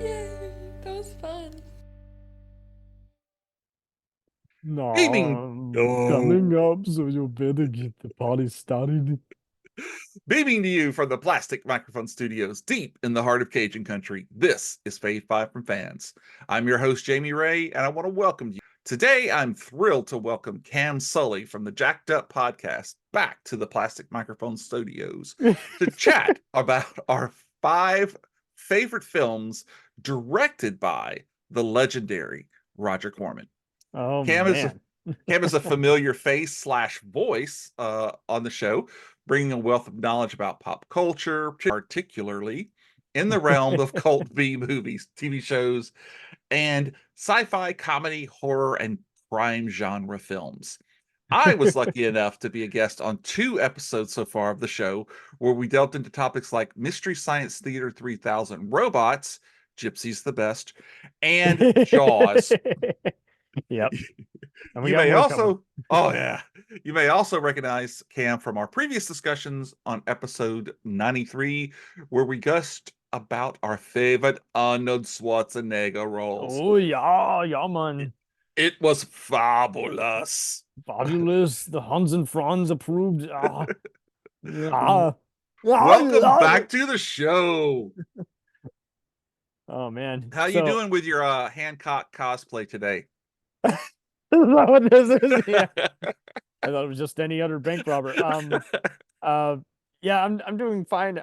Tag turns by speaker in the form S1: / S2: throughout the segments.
S1: Yay, that was fun.
S2: Beaming,
S3: No, coming
S2: oh,
S3: up, so you better get the party started.
S2: beaming to you from the Plastic Microphone Studios deep in the heart of Cajun country. This is Fave 5 from Fans. I'm your host, Jamie Ray, and I want to welcome you. Today, I'm thrilled to welcome Cam Sully from the Jacked Up podcast back to the Plastic Microphone Studios to chat about our 5 favorite films directed by the legendary Roger Corman.
S3: Oh
S2: Cam is a
S3: man.
S2: Cam is a familiar face slash voice on the show, bringing a wealth of knowledge about pop culture, particularly in the realm of cult B movies, TV shows, and sci-fi, comedy, horror, and crime genre films. I was lucky enough to be a guest on 2 episodes so far of the show, where we delved into topics like Mystery Science Theater 3000 robots, Gypsy's the best, and Jaws.
S3: Yep. And we
S2: You
S3: got
S2: may
S3: more coming.
S2: also, oh yeah, you may also recognize Cam from our previous discussions on episode 93, where we gushed about our favorite Arnold Schwarzenegger roles.
S3: Oh yeah, yeah man.
S2: It was fabulous.
S3: Fabulous. The Hans and Franz approved.
S2: W-
S3: Ah.
S2: Welcome back to the show.
S3: Oh man.
S2: How you
S3: So
S2: doing with your Hancock cosplay today?
S3: is that what this is? Yeah. I thought it was just any other bank robber. Uh yeah, I'm doing fine.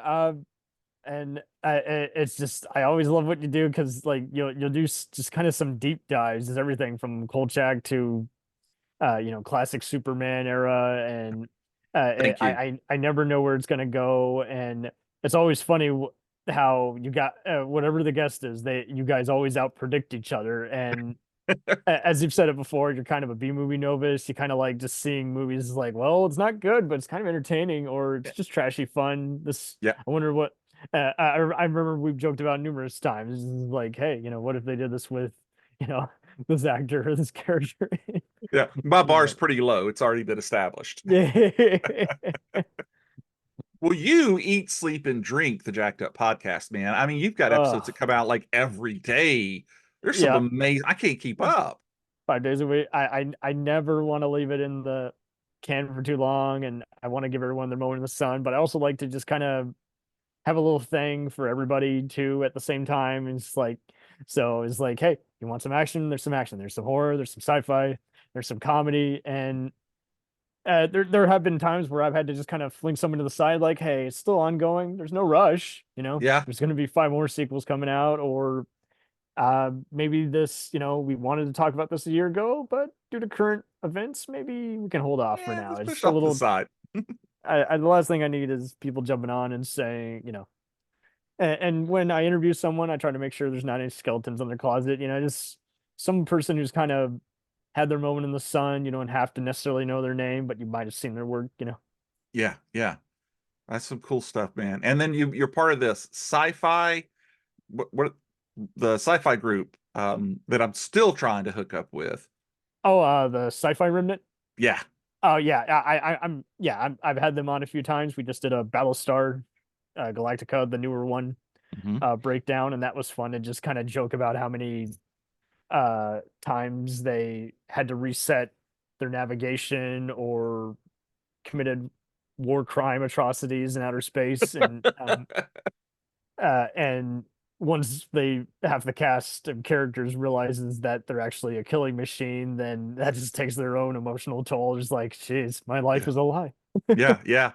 S3: And it's just I always love what you do because like you'll do just kind of some deep dives. There's everything from Kolchak to classic Superman era, and
S2: Thank you.
S3: I never know where it's gonna go, and it's always funny how you got whatever the guest is, you guys always out predict each other, and as you've said it before, you're kind of a B movie novice. You kind of like just seeing movies like, well, it's not good, but it's kind of entertaining, or it's just trashy fun.
S2: Yeah.
S3: I wonder what. I remember we've joked about numerous times. Like, hey, what if they did this with, you know, this actor or this character?
S2: Yeah. My
S3: You
S2: bar's
S3: know,
S2: pretty low. It's already been established.
S3: yeah,
S2: Well, you eat, sleep, and drink the Jacked Up podcast, man. I mean, you've got episodes that
S3: uh,
S2: come out like every day. There's some
S3: yeah.
S2: amazing. I can't keep up.
S3: 5 days a week. I never want to leave it in the can for too long, and I want to give everyone their moment in the sun. But I also like to just kind of have a little thing for everybody too at the same time. It's like, hey, you want some action? There's some action. There's some horror. There's some sci-fi. There's some comedy, and there have been times where I've had to just kind of fling someone to the side, like, hey, it's still ongoing. There's no rush.
S2: Yeah.
S3: There's going to be 5 more sequels coming out, or maybe this, we wanted to talk about this a year ago, but due to current events, maybe we can hold off for
S2: Yeah.
S3: now.
S2: Let's
S3: It's
S2: push
S3: just a
S2: off to the
S3: little.
S2: side.
S3: The last thing I need is people jumping on and saying, and when I interview someone, I try to make sure there's not any skeletons in their closet. Just some person who's kind of had their moment in the sun. You don't have to necessarily know their name, but you might have seen their work.
S2: Yeah. Yeah. That's some cool stuff, man. And then you're part of this sci-fi. What the sci-fi group that I'm still trying to hook up with.
S3: Oh, the Sci-Fi Remnant.
S2: Yeah.
S3: Oh yeah, I've had them on a few times. We just did a Battlestar Galactica, the newer one,
S2: Mhm.
S3: breakdown, and that was fun to just kind of joke about how many times they had to reset their navigation or committed war crime atrocities in outer space, and once they have the cast of characters realizes that they're actually a killing machine, then that just takes their own emotional toll. Just like, jeez, my life
S2: Yeah.
S3: is a lie.
S2: Yeah. Yeah.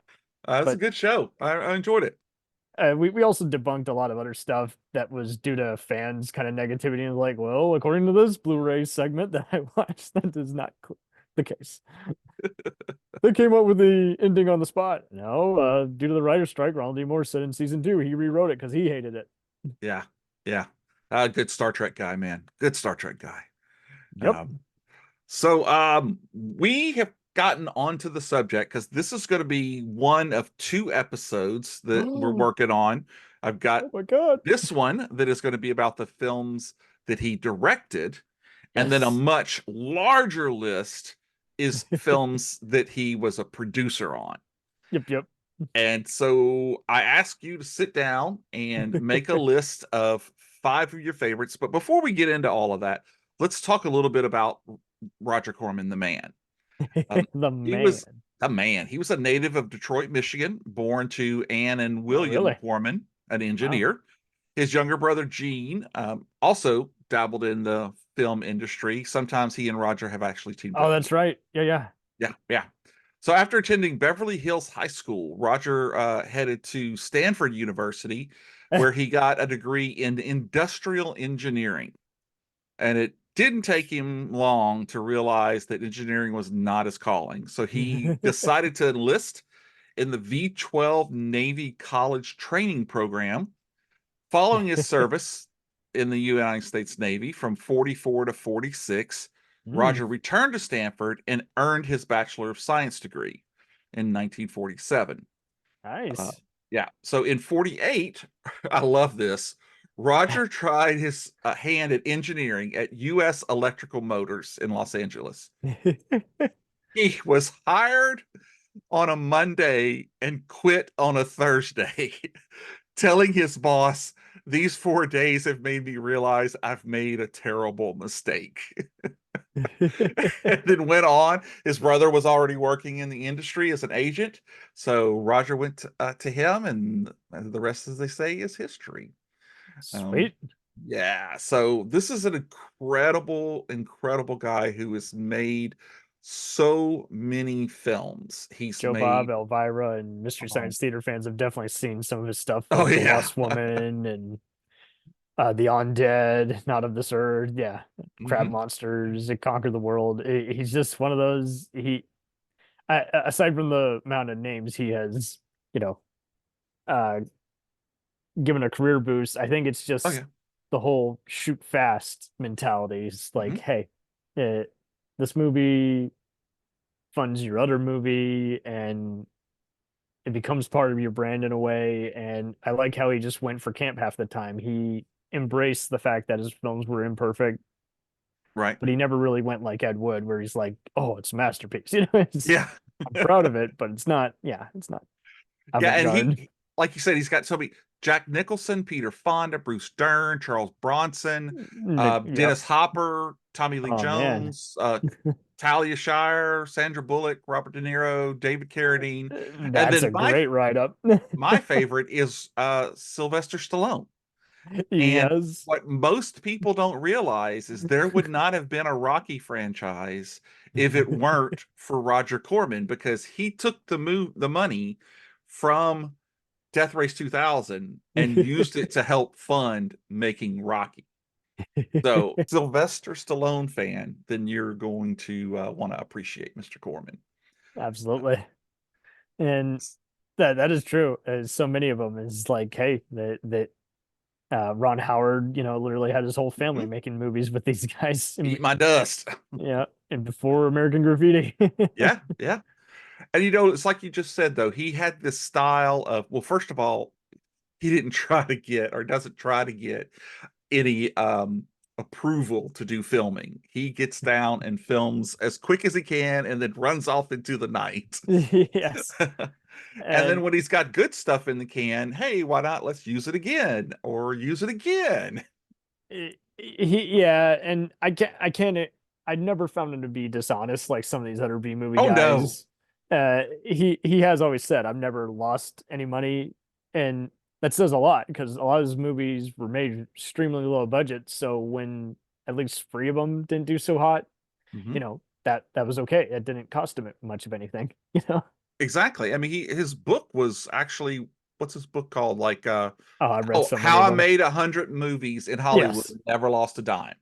S2: It's a
S3: But
S2: good show. I enjoyed it.
S3: we also debunked a lot of other stuff that was due to fans kind of negativity, and like, well, according to this Blu-ray segment that I watched, that is not the case. They came up with the ending on the spot. No, due to the writer's strike, Ronald D. Moore said in season 2 he rewrote it because he hated it.
S2: Yeah. Yeah. Good Star Trek guy, man. Good Star Trek guy.
S3: Yep.
S2: We have gotten onto the subject because this is going to be one of 2 episodes that we're
S3: Oh
S2: working on. I've got
S3: my God.
S2: this one that is going to be about the films that he directed, and then a
S3: Yes.
S2: much larger list is films that he was a producer on.
S3: Yep. Yep.
S2: And so I ask you to sit down and make a list of 5 of your favorites. But before we get into all of that, let's talk a little bit about Roger Corman, the man.
S3: The
S2: He
S3: man.
S2: was a man. He was a native of Detroit, Michigan, born to Ann and William
S3: really?
S2: Corman, an
S3: Wow.
S2: engineer. His younger brother, Gene, also dabbled in the film industry. Sometimes he and Roger have actually teamed up.
S3: Oh, that's right. Yeah.
S2: Yeah. So after attending Beverly Hills High School, Roger headed to Stanford University, where he got a degree in industrial engineering. And it didn't take him long to realize that engineering was not his calling. So he decided to enlist in the V-12 Navy College Training Program. Following his service in the United States Navy from 44 to 46, Roger returned to Stanford and earned his Bachelor of Science degree in 1947.
S3: Nice.
S2: Yeah. So in 48, I love this. Roger tried his hand at engineering at U.S. Electrical Motors in Los Angeles. He was hired on a Monday and quit on a Thursday, telling his boss, "These 4 days have made me realize I've made a terrible mistake." And then went on. His brother was already working in the industry as an agent. So Roger went to him, and the rest, as they say, is history.
S3: Sweet.
S2: Yeah. So this is an incredible guy who has made so many films. He's
S3: Joe
S2: made,
S3: Bob, Elvira, and Mystery
S2: um,
S3: Science Theater fans have definitely seen some of his stuff,
S2: oh
S3: like The
S2: yeah.
S3: Lost Woman and The Undead, Not of This Earth. Yeah, Crab
S2: Mhm.
S3: Monsters, It Conquered the World. He's just one of those. Aside from the amount of names he has, you know, uh, given a career boost, I think it's
S2: Oh
S3: just
S2: yeah.
S3: the whole shoot fast mentality. It's like,
S2: Mhm.
S3: hey, this movie funds your other movie, and it becomes part of your brand in a way. And I like how he just went for camp half the time. He embraced the fact that his films were imperfect,
S2: Right.
S3: but he never really went like Ed Wood, where he's like, "Oh, it's a masterpiece." You know,
S2: Yeah.
S3: I'm proud of it, but it's not. Yeah, it's not
S2: Yeah, and
S3: avant-garde.
S2: like you said, he's got so many: Jack Nicholson, Peter Fonda, Bruce Dern, Charles Bronson,
S3: Yep.
S2: Dennis Hopper, Tommy Lee
S3: Oh man,
S2: Jones, Talia Shire, Sandra Bullock, Robert De Niro, David Carradine, and
S3: that's
S2: then
S3: a great write-up.
S2: my favorite is Sylvester Stallone. And
S3: Yes.
S2: what most people don't realize is there would not have been a Rocky franchise if it weren't for Roger Corman, because he took the money from Death Race 2000 and used it to help fund making Rocky. So, Sylvester Stallone fan, then you're going to want to appreciate Mr. Corman.
S3: Absolutely. And that is true. So many of them is like, hey, that Ron Howard, literally had his whole family
S2: Mhm.
S3: making movies with these guys.
S2: Eat my dust.
S3: Yeah, and before American Graffiti.
S2: Yeah. And it's like you just said, though, he had this style of, well, first of all, he didn't try to get, or doesn't try to get, any approval to do filming. He gets down and films as quick as he can and then runs off into the night.
S3: Yes.
S2: And then
S3: And
S2: when he's got good stuff in the can, hey, why not? Let's use it again or use it again.
S3: yeah, and I never found him to be dishonest like some of these other B movie
S2: Oh no.
S3: guys. He has always said, I've never lost any money, and that says a lot because a lot of his movies were made extremely low budget. So when at least three of them didn't do so hot,
S2: Mhm.
S3: that was okay. It didn't cost him much of anything, you know.
S2: Exactly. I mean, his book was actually, what's his book called? Like
S3: Oh, I read so many
S2: How
S3: of
S2: I
S3: them.
S2: Made 100 Movies in Hollywood
S3: Yes,
S2: and Never Lost a Dime.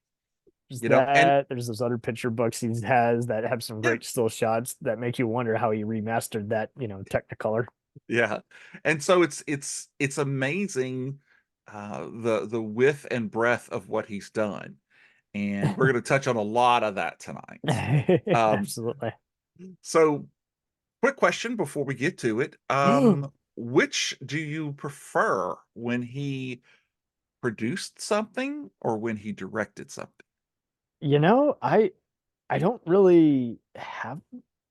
S3: there's
S2: And
S3: that. There's those other picture books he has that have some
S2: yeah,
S3: great still shots that make you wonder how he remastered that, Technicolor.
S2: yeah. And so it's amazing, the width and breadth of what he's done. And we're going to touch on a lot of that tonight. Um,
S3: Absolutely.
S2: so quick question before we get to it. Which do you prefer, when he produced something or when he directed something?
S3: I don't really have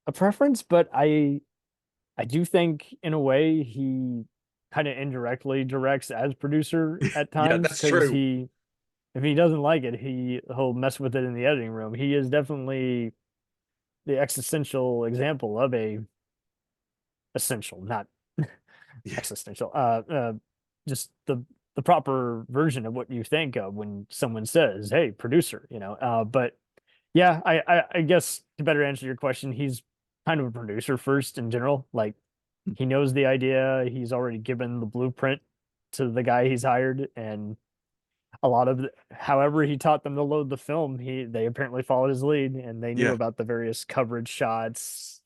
S3: a preference, but I do think in a way he kind of indirectly directs as producer at
S2: Yeah,
S3: times
S2: that's
S3: because
S2: true.
S3: if he doesn't like it, he'll mess with it in the editing room. He is definitely the existential example of a essential, not
S2: Yeah.
S3: existential. Just the proper version of what you think of when someone says, "Hey, producer," you know. But yeah, I guess to better answer your question, he's kind of a producer first in general. Like he knows the idea, he's already given the blueprint to the guy he's hired, and a lot of however he taught them to load the film, they apparently followed his lead and they knew
S2: Yeah.
S3: about the various coverage shots.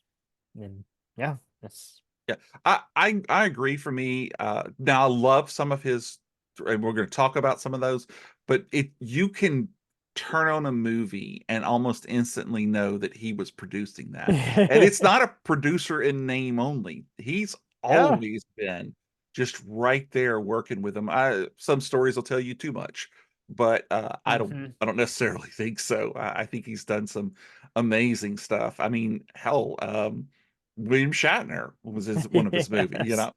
S3: And yeah, that's
S2: Yeah, I agree. For me, now I love some of his, and we're going to talk about some of those. But you can turn on a movie and almost instantly know that he was producing that, and it's not a producer in name only. He's
S3: yeah.
S2: always been just right there working with them. Some stories will tell you too much, but
S3: Mhm.
S2: I don't necessarily think so. I think he's done some amazing stuff. I mean, hell, William Shatner was one of his movies, you
S3: Yes.
S2: know.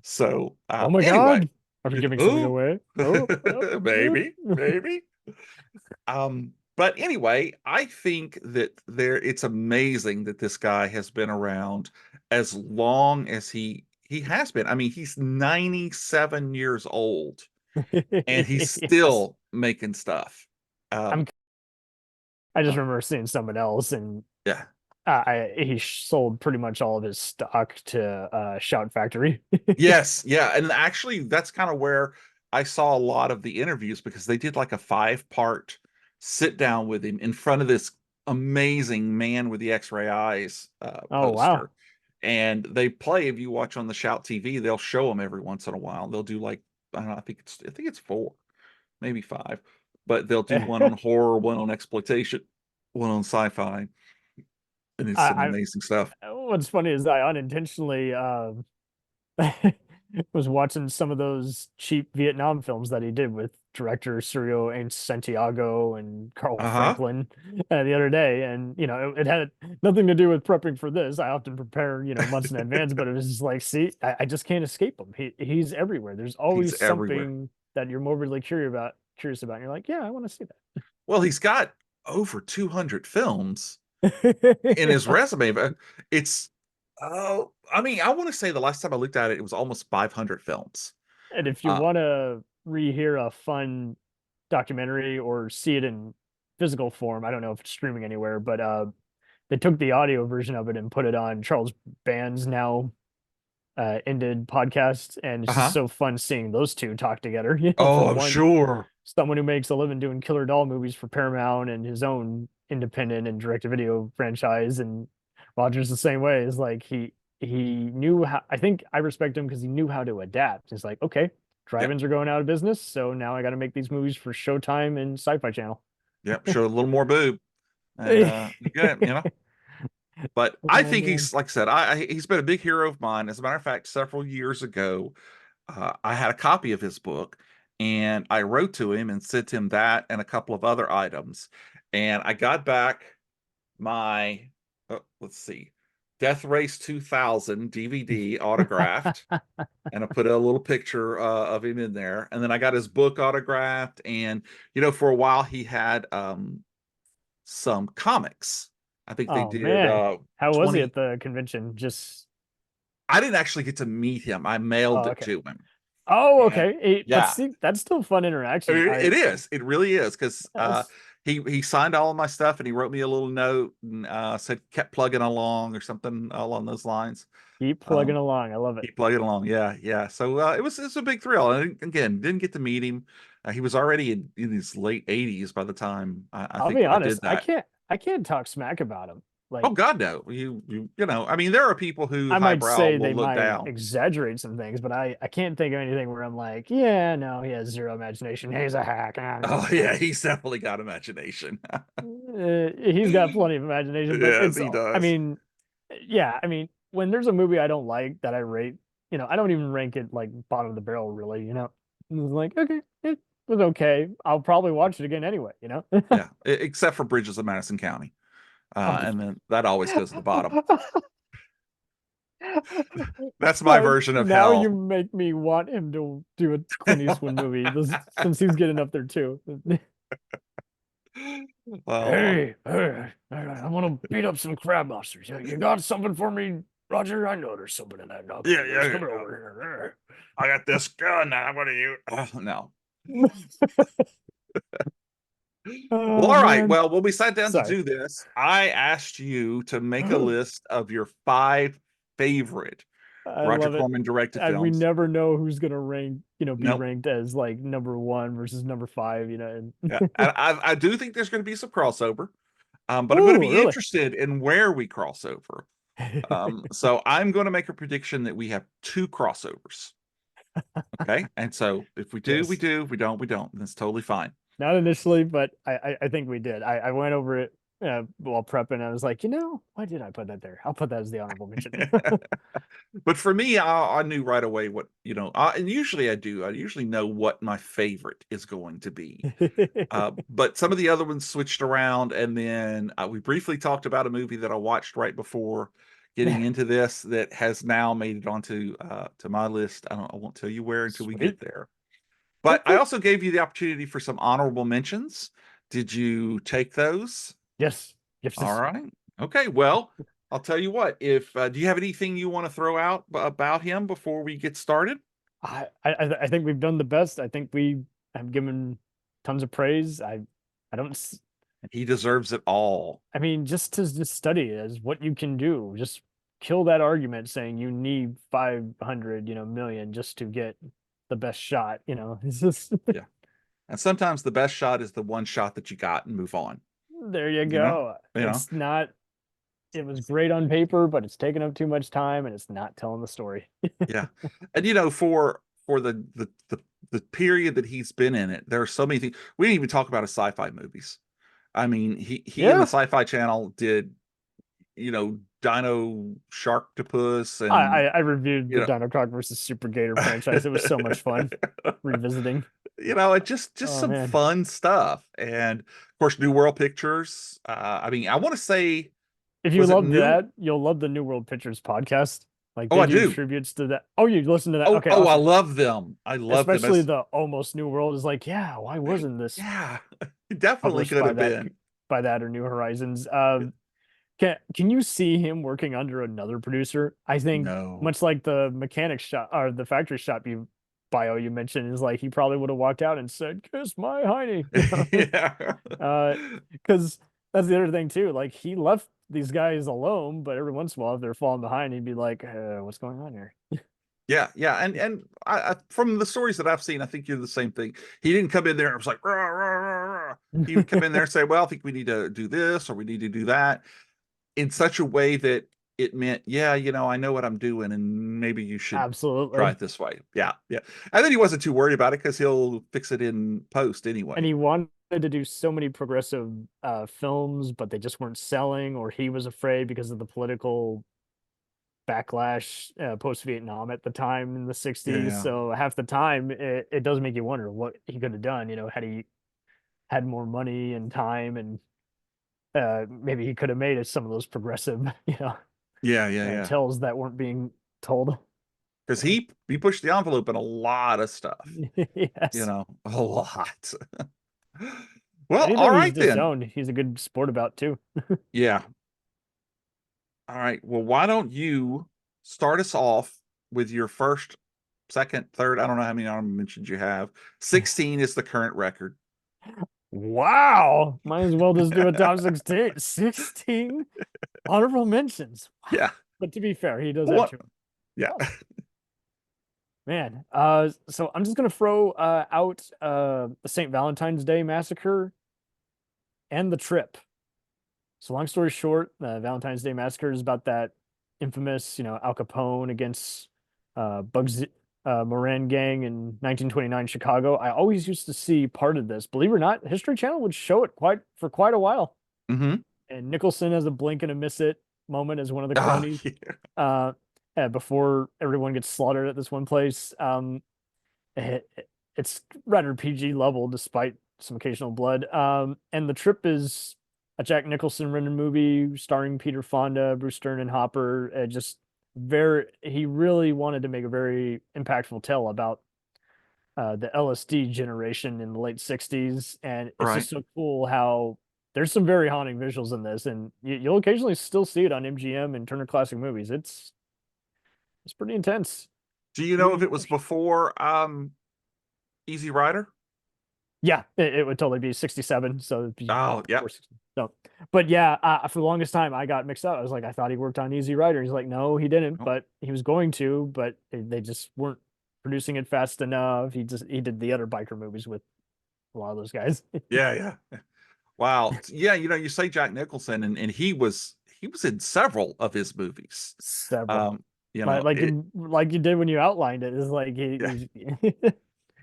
S2: So
S3: Oh my
S2: anyway,
S3: God. Are we giving something
S2: oh,
S3: away? Oh,
S2: maybe, maybe. But anyway, I think that it's amazing that this guy has been around as long as he has been. I mean, he's 97 years old and he's
S3: yes.
S2: still making stuff.
S3: I'm I just
S2: Uh,
S3: remember seeing someone else and
S2: yeah.
S3: he sold pretty much all of his stock to Shout Factory.
S2: Yes, yeah, and actually that's kind of where I saw a lot of the interviews, because they did like a 5-part sit down with him in front of this amazing Man with the X-Ray Eyes
S3: Oh wow.
S2: poster. And they play, if you watch on the Shout TV, they'll show them every once in a while. They'll do like, I don't know, I think it's 4, maybe 5, but they'll do one on horror, one on exploitation, one on sci-fi, and it's some
S3: I
S2: amazing stuff.
S3: what's funny is I unintentionally was watching some of those cheap Vietnam films that he did with director Suryo and Santiago and Carl
S2: Uh-huh.
S3: Franklin the other day, and you know it had nothing to do with prepping for this. I often prepare, you know, months in advance, but it was just like, see, I just can't escape him. He's everywhere. There's
S2: He's
S3: always
S2: everywhere.
S3: something that you're morbidly curious about, and you're like, yeah, I want to see
S2: Well, he's got over 200 films in his
S3: that.
S2: resume, but it's I mean, I want to say the last time I looked at it, it was almost 500 films.
S3: And if you
S2: Uh,
S3: want to rehear a fun documentary or see it in physical form, I don't know if it's streaming anywhere, but they took the audio version of it and put it on Charles Band's now ended podcast, and it's just
S2: uh-huh.
S3: so fun seeing those two talk together. You know,
S2: Oh,
S3: from
S2: I'm
S3: one
S2: sure.
S3: someone who makes a living doing killer doll movies for Paramount and his own independent and direct-to-video franchise, and Roger's the same way. Is like he knew how. I think I respect him because he knew how to adapt. It's like, okay,
S2: Yep.
S3: drive-ins are going out of business, so now I got to make these movies for Showtime and Sci-Fi Channel.
S2: Yep. Show a little more boob and you get it, you know. But I
S3: Oh
S2: think
S3: man.
S2: he's, like I said, he's been a big hero of mine. As a matter of fact, several years ago, I had a copy of his book, and I wrote to him and sent him that and a couple of other items. And I got back my, let's see, Death Race 2000 DVD autographed, and I put a little picture of him in there. And then I got his book autographed. And, you know, for a while he had some comics. I think they
S3: Oh
S2: did
S3: man. How was he
S2: 20.
S3: at the convention? Just
S2: I didn't actually get to meet him. I mailed
S3: oh
S2: it
S3: okay.
S2: to him.
S3: Oh
S2: And
S3: okay. But
S2: yeah,
S3: see, that's still fun interaction.
S2: it is. It really is, because
S3: That's
S2: he signed all of my stuff, and he wrote me a little note and said kept plugging along or something along those lines.
S3: keep plugging
S2: Um,
S3: along. I love it.
S2: keep plugging along. Yeah, yeah. So it was a big thrill. And again, didn't get to meet him. He was already in his late 80s by the time I
S3: I'll
S2: think
S3: be
S2: I
S3: honest,
S2: did that.
S3: I can't talk smack about him.
S2: Oh
S3: Like
S2: God, no. You know, I mean, there are people who
S3: I might
S2: highbrow
S3: say
S2: will
S3: they
S2: look
S3: might
S2: down.
S3: exaggerate some things, but I can't think of anything where I'm like, yeah, no, he has zero imagination. He's a hack.
S2: Oh yeah, he's definitely got imagination.
S3: He's got plenty of imagination, but
S2: Yes,
S3: it's
S2: he
S3: I
S2: does.
S3: mean, yeah, I mean, when there's a movie I don't like that I rate, you know, I don't even rank it like bottom of the barrel really, you know. It's like, okay, it was okay. I'll probably watch it again anyway, you know.
S2: Yeah, except for Bridges of Madison County,
S3: Oh,
S2: and then that always goes to the bottom. That's my version of
S3: now
S2: hell.
S3: you make me want him to do a Clint Eastwood movie since he's getting up there too.
S2: Well,
S3: Hey, I want to beat up some crab monsters. You got something for me, Roger? I know there's something in that dog.
S2: yeah.
S3: Come over
S2: I got this gun. I'm gonna use. No.
S3: here.
S2: Well,
S3: Oh
S2: all right.
S3: man.
S2: Well, when we sat down to
S3: Sorry.
S2: do this, I asked you to make a list of your 5 favorite
S3: I
S2: Roger
S3: love it.
S2: Corman directed
S3: And we
S2: films.
S3: never know who's gonna rank, be
S2: Nope.
S3: ranked as like number 1 versus number 5,
S2: Yeah, and I do think there's going to be some crossover, but I'm going to
S3: Ooh,
S2: be
S3: really?
S2: interested in where we cross over. So I'm going to make a prediction that we have 2 crossovers. Okay, and so if we do, we
S3: Yes.
S2: do. If we don't, we don't. That's totally fine.
S3: Not initially, but I think we did. I went over it while prepping. I was like, why did I put that there? I'll put that as the honorable mention.
S2: But for me, I knew right away what and usually I do. I usually know what my favorite is going to be. But some of the other ones switched around, and then we briefly talked about a movie that I watched right before getting into this that has now made it onto to my list. I won't tell you where until we get
S3: Sweet.
S2: there. But I also gave you the opportunity for some honorable mentions. Did you take those?
S3: Yes. Yes.
S2: All right. Okay. Well, I'll tell you what. If do you have anything you want to throw out about him before we get started?
S3: I think we've done the best. I think we have given tons of praise. I don't.
S2: He deserves it all.
S3: I mean, just study it as what you can do. Just kill that argument saying you need 500, million just to get the best shot. It's just
S2: Yeah. And sometimes the best shot is the one shot that you got and move on.
S3: there you
S2: You know?
S3: go.
S2: You know?
S3: It's not. It was great on paper, but it's taking up too much time and it's not telling the story.
S2: Yeah. And for the period that he's been in it, there are so many things. We didn't even talk about his sci-fi movies. I mean, he and the
S3: Yeah,
S2: Sci-Fi Channel did, Dino Sharktopus
S3: I
S2: and
S3: I, I reviewed
S2: you
S3: the
S2: know
S3: Dino Croc versus Super Gator franchise. It was so much fun revisiting.
S2: it just
S3: Oh
S2: some
S3: man,
S2: fun stuff. And of course, New World Pictures. I mean, I want to say,
S3: if you
S2: was it
S3: love
S2: New?
S3: that, you'll love the New World Pictures podcast. Like
S2: Oh,
S3: they
S2: I
S3: do
S2: do.
S3: tributes to that. Oh, you listen to that?
S2: Oh,
S3: Okay,
S2: I
S3: awesome.
S2: love them. I love them
S3: Especially
S2: as
S3: the almost New World is like, yeah, why wasn't this
S2: yeah, it definitely
S3: published
S2: could have been.
S3: by that or New Horizons? Can you see him working under another producer? I think
S2: No.
S3: much like the mechanic shop or the factory shop you mentioned is like he probably would have walked out and said, "Kiss my hiney,"
S2: Yeah.
S3: because that's the other thing too. Like he left these guys alone, but every once in a while, if they're falling behind, he'd be like, "What's going on here?"
S2: Yeah, and I from the stories that I've seen, I think you're the same thing. He didn't come in there and was like, "Rah, rah, rah, rah." He would come in there and say, "Well, I think we need to do this or we need to do that," in such a way that it meant, yeah, I know what I'm doing, and maybe you should try
S3: Absolutely.
S2: it this way. Yeah, yeah. And then he wasn't too worried about it because he'll fix it in post
S3: And
S2: anyway.
S3: he wanted to do so many progressive films, but they just weren't selling, or he was afraid because of the political backlash post Vietnam at the time in the
S2: Yeah,
S3: 60s.
S2: yeah.
S3: So half the time it does make you wonder what he could have done, had he had more money and time and maybe he could have made it some of those progressive,
S2: Yeah, yeah, yeah.
S3: tales that weren't being told.
S2: Because he pushed the envelope in a lot of stuff,
S3: Yes.
S2: a lot. Well, all
S3: Anything he's
S2: right then.
S3: disowned, he's a good sport about too.
S2: Yeah. All right. Well, why don't you start us off with your first, second, third? I don't know how many honorable mentions you have. 16 is the current record.
S3: Wow. Might as well just do a top 16. 16 honorable mentions. Wow.
S2: Yeah.
S3: But to be fair, he does have
S2: What?
S3: two.
S2: Yeah.
S3: Oh, man. So I'm just gonna throw out the St. Valentine's Day Massacre and The Trip. So long story short, the Valentine's Day Massacre is about that infamous, Al Capone against Bugs Moran gang in 1929 Chicago. I always used to see part of this. Believe it or not, History Channel would show it for quite a while.
S2: Mm-hmm.
S3: And Nicholson has a blink and a miss it moment as one of the
S2: Oh,
S3: cronies.
S2: yeah.
S3: Before everyone gets slaughtered at this one place. It's rather PG level despite some occasional blood. And The Trip is a Jack Nicholson written movie starring Peter Fonda, Bruce Dern, and Hopper. Just he really wanted to make a very impactful tale about the LSD generation in the late 60s. And it's
S2: Right.
S3: just so cool how there's some very haunting visuals in this. And you'll occasionally still see it on MGM and Turner Classic Movies. It's pretty intense.
S2: Do you know if it was before Easy Rider?
S3: Yeah, it would totally be 67. So it'd be
S2: Oh, yeah.
S3: so, but yeah, for the longest time I got mixed up. I was like, I thought he worked on Easy Rider. He's like, no, he didn't,
S2: Oh,
S3: but he was going to, but they just weren't producing it fast enough. He did the other biker movies with a lot of those guys.
S2: yeah. Wow. Yeah, you say Jack Nicholson, and he was in several of his movies.
S3: Several.
S2: You know,
S3: Like you did when you outlined it. Is like
S2: yeah.
S3: he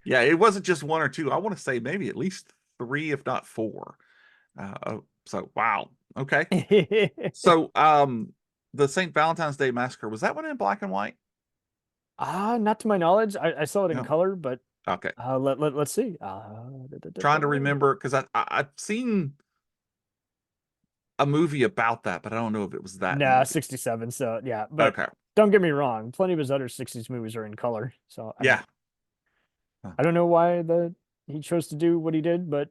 S2: Yeah, it wasn't just one or two. I want to say maybe at least three, if not four. So wow. Okay. So the St. Valentine's Day Massacre, was that one in black and white?
S3: Not to my knowledge. I saw it in
S2: No.
S3: color, but
S2: Okay.
S3: let's see.
S2: Trying to remember because I've seen a movie about that, but I don't know if it was that
S3: Nah,
S2: movie.
S3: 67. So yeah, but
S2: Okay.
S3: don't get me wrong. Plenty of his other 60s movies are in color. So
S2: Yeah.
S3: I don't know why he chose to do what he did, but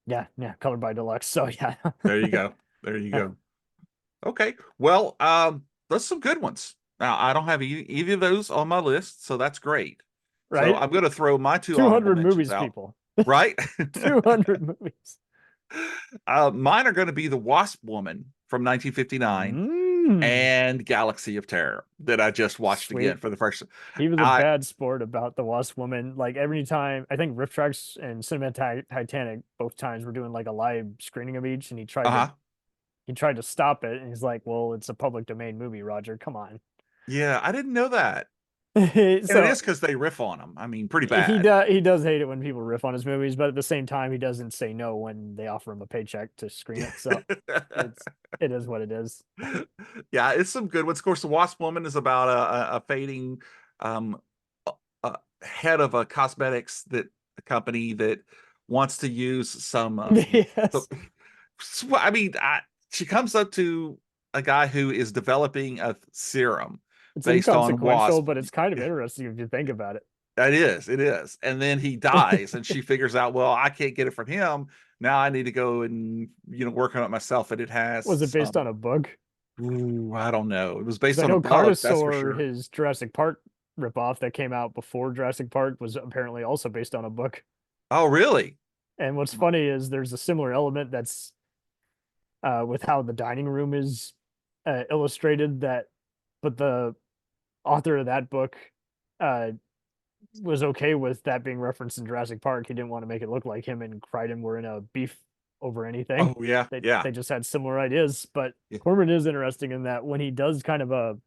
S3: yeah, colored by deluxe. So yeah.
S2: There you go. There you go. Okay. Well, that's some good ones. Now, I don't have either of those on my list, so that's great.
S3: Right.
S2: So I'm going to throw my two
S3: 200
S2: honorable mentions
S3: movies,
S2: out.
S3: people.
S2: Right?
S3: 200 movies.
S2: Mine are going to be The Wasp Woman from 1959 and Galaxy of Terror that I just watched again for the first.
S3: He was a bad sport about The Wasp Woman. Like every time, I think Riff Tracks and Cinema Titanic both times were doing like a live screening of each, and he tried to stop it, and he's like, "Well, it's a public domain movie, Roger. Come on."
S2: Yeah, I didn't know that.
S3: So
S2: and it is because they riff on them. I mean, pretty bad.
S3: He does hate it when people riff on his movies, but at the same time, he doesn't say no when they offer him a paycheck to screen it. So it is what it is.
S2: Yeah, it's some good ones. Of course, The Wasp Woman is about a fading head of a cosmetics company that wants to use some.
S3: Yes.
S2: I mean, she comes up to a guy who is developing a serum.
S3: It's
S2: based on Wasp,
S3: but it's kind of interesting if you think about it.
S2: It is. And then he dies, and she figures out, well, I can't get it from him. Now I need to go and work on it myself. And it has.
S3: Was it based on a book?
S2: Ooh, I don't know. It was based on
S3: a
S2: book. That's for sure.
S3: His Jurassic Park ripoff that came out before Jurassic Park was apparently also based on a book.
S2: Oh, really?
S3: And what's funny is there's a similar element that's with how the dining room is illustrated, but the author of that book was okay with that being referenced in Jurassic Park. He didn't want to make it look like him and Carradine were in a beef over anything.
S2: Oh, yeah.
S3: They just had similar ideas. But Corman is interesting in that when he does kind of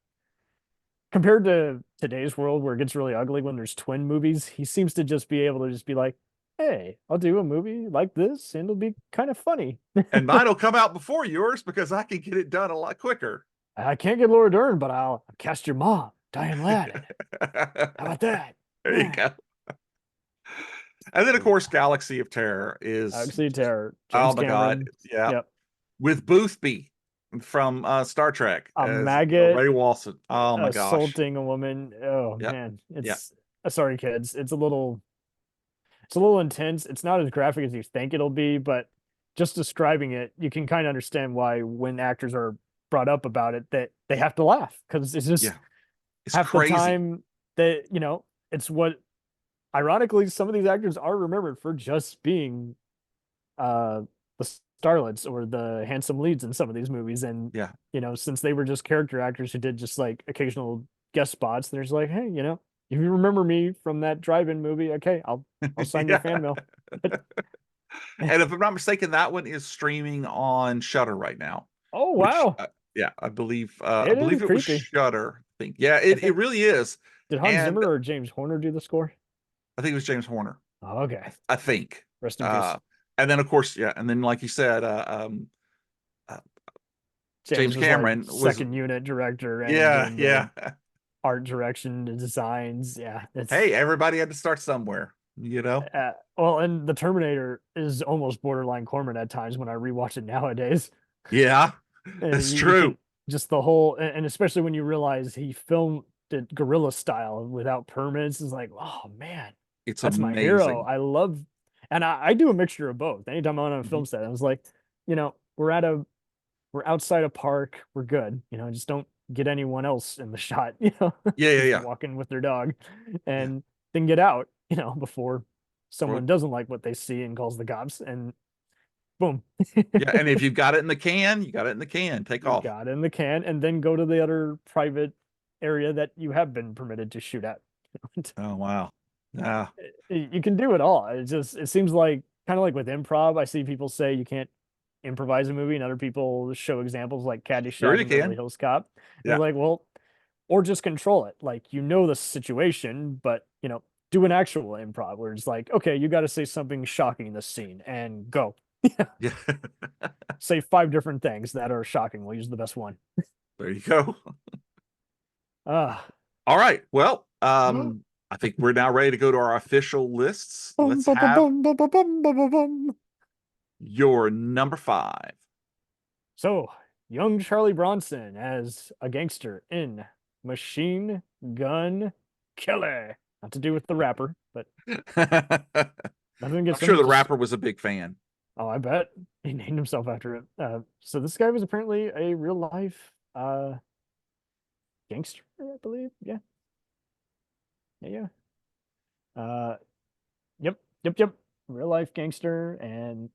S3: compared to today's world where it gets really ugly when there's twin movies, he seems to just be able to just be like, hey, I'll do a movie like this and it'll be kind of funny.
S2: And mine will come out before yours because I can get it done a lot quicker.
S3: I can't get Laura Dern, but I'll cast your mom, Diane Ladd. How about that?
S2: There you go. And then, of course, Galaxy of Terror is.
S3: Galaxy of Terror.
S2: James Cameron. God. Yeah. Yep. With Boothby from Star Trek.
S3: A maggot.
S2: Ray Walston. Oh, my gosh.
S3: Assaulting a woman. Oh, man. It's. Sorry, kids. It's a little intense. It's not as graphic as you think it'll be, but just describing it, you can kind of understand why when actors are brought up about it, that they have to laugh because it's just
S2: it's
S3: half
S2: crazy.
S3: The time that it's what ironically some of these actors are remembered for just being the starlets or the handsome leads in some of these movies. And since they were just character actors who did just like occasional guest spots, there's like, hey, if you remember me from that drive-in movie, okay, I'll sign your fan mail.
S2: And if I'm not mistaken, that one is streaming on Shudder right now.
S3: Oh, wow.
S2: I believe it was Shudder. I think. Yeah, it really is.
S3: Did Hans Zimmer or James Horner do the score?
S2: I think it was James Horner.
S3: Oh, okay.
S2: I think.
S3: Rest in peace.
S2: And then, of course, and then, like you said, James Cameron
S3: was second unit director. And art direction and designs. Yeah.
S2: Hey, everybody had to start somewhere,
S3: Well, and the Terminator is almost borderline Corman at times when I rewatch it nowadays.
S2: Yeah, that's true.
S3: just the whole, and especially when you realize he filmed it guerrilla style without permits, is like, oh man,
S2: It's
S3: that's my hero.
S2: amazing.
S3: I love, and I do a mixture of both. Anytime I'm on a film
S2: Mhm.
S3: set, I was like, we're outside a park, we're good. Just don't get anyone else in the shot,
S2: Yeah, yeah,
S3: just
S2: yeah.
S3: walking with their dog,
S2: Yeah.
S3: and then get out, before
S2: Or
S3: someone doesn't like what they see and calls the cops, and boom.
S2: yeah, and if you've got it in the can, you got it in the can. Take
S3: You
S2: off.
S3: got in the can, and then go to the other private area that you have been permitted to shoot at.
S2: Oh wow. Yeah.
S3: You can do it all. It seems like kind of like with improv. I see people say you can't improvise a movie, and other people show examples like
S2: Sure
S3: Caddyshack
S2: you
S3: and Beverly
S2: can.
S3: Hills Cop. And
S2: Yeah.
S3: it's like, well, or just control it. Like the situation, but do an actual improv where it's like, okay, you got to say something shocking in this scene and go.
S2: Yeah.
S3: Say 5 different things that are shocking. We'll use the best one.
S2: There you go.
S3: Ah.
S2: All right. Well, I think we're now ready to go to our official lists.
S3: Bum,
S2: Let's
S3: bum, bum,
S2: have
S3: bum, bum, bum, bum, bum, bum, bum.
S2: your number 5.
S3: So, young Charlie Bronson as a gangster in Machine Gun Killer. Not to do with the rapper, but
S2: I'm
S3: nothing against
S2: sure
S3: him.
S2: the
S3: Just,
S2: rapper was a big fan.
S3: oh, I bet he named himself after it. So this guy was apparently a real life gangster, I believe. Yeah, yeah, yeah. Yep. Real life gangster, and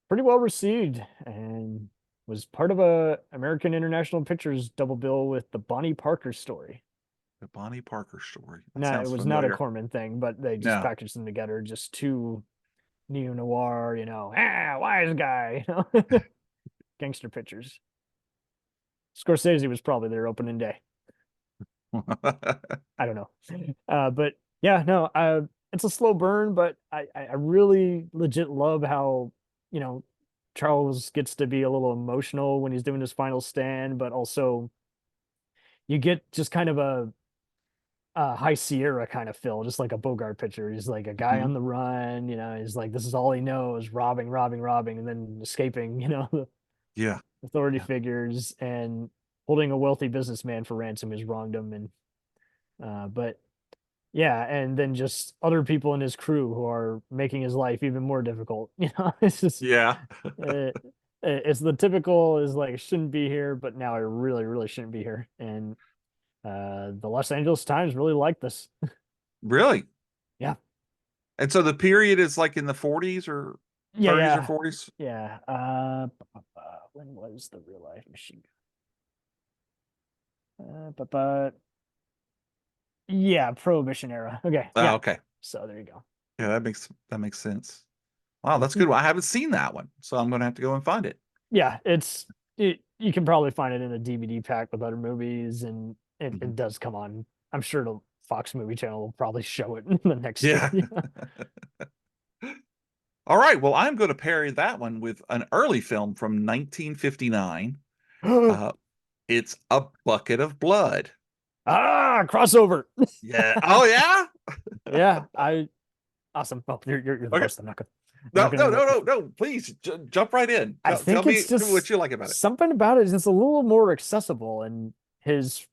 S3: pretty well received, and was part of a American International Pictures double bill with the Bonnie Parker story.
S2: The Bonnie Parker story. That
S3: No, it
S2: sounds
S3: was not a
S2: familiar.
S3: Corman thing, but they just
S2: No.
S3: packaged them together, just two neo noir, wise guy, gangster pictures. Scorsese was probably their opening day. I don't know, but yeah, no, it's a slow burn, but I really legit love how you know Charles gets to be a little emotional when he's doing his final stand, but also you get just kind of a High Sierra kind of feel, just like a Bogart picture. He's like a guy
S2: Mhm.
S3: on the run, he's like, this is all he knows, robbing, and then escaping, the
S2: Yeah.
S3: authority
S2: Yeah.
S3: figures and holding a wealthy businessman for ransom who's wronged him. And but yeah, and then just other people in his crew who are making his life even more difficult. It's just
S2: Yeah.
S3: uh, it's the typical is like, I shouldn't be here, but now I really, really shouldn't be here. And the Los Angeles Times really liked this.
S2: Really?
S3: Yeah.
S2: And so the period is like in the 40s or
S3: Yeah,
S2: 30s or
S3: yeah,
S2: 40s?
S3: yeah. When was the real life machine gun? But yeah, Prohibition era. Okay,
S2: Oh,
S3: yeah.
S2: okay.
S3: So there you go.
S2: Yeah, that makes sense. Wow, that's
S3: Mhm.
S2: good. Well, I haven't seen that one, so I'm gonna have to go and find it.
S3: Yeah, you can probably find it in a DVD pack with other movies, and it,
S2: Mhm.
S3: it does come on. I'm sure the Fox movie channel will probably show it in the next year.
S2: Yeah. All right. Well, I'm going to parry that one with an early film from 1959. Uh, it's A Bucket of Blood.
S3: Crossover.
S2: Yeah. Oh, yeah.
S3: Yeah, awesome. Oh, you're the
S2: Okay.
S3: host. I'm
S2: No,
S3: not gonna
S2: no, no,
S3: interrupt you.
S2: no, no. Please jump right in.
S3: I
S2: Tell
S3: think
S2: me
S3: it's
S2: what
S3: just
S2: you like about it.
S3: something about it is just a little more accessible, and his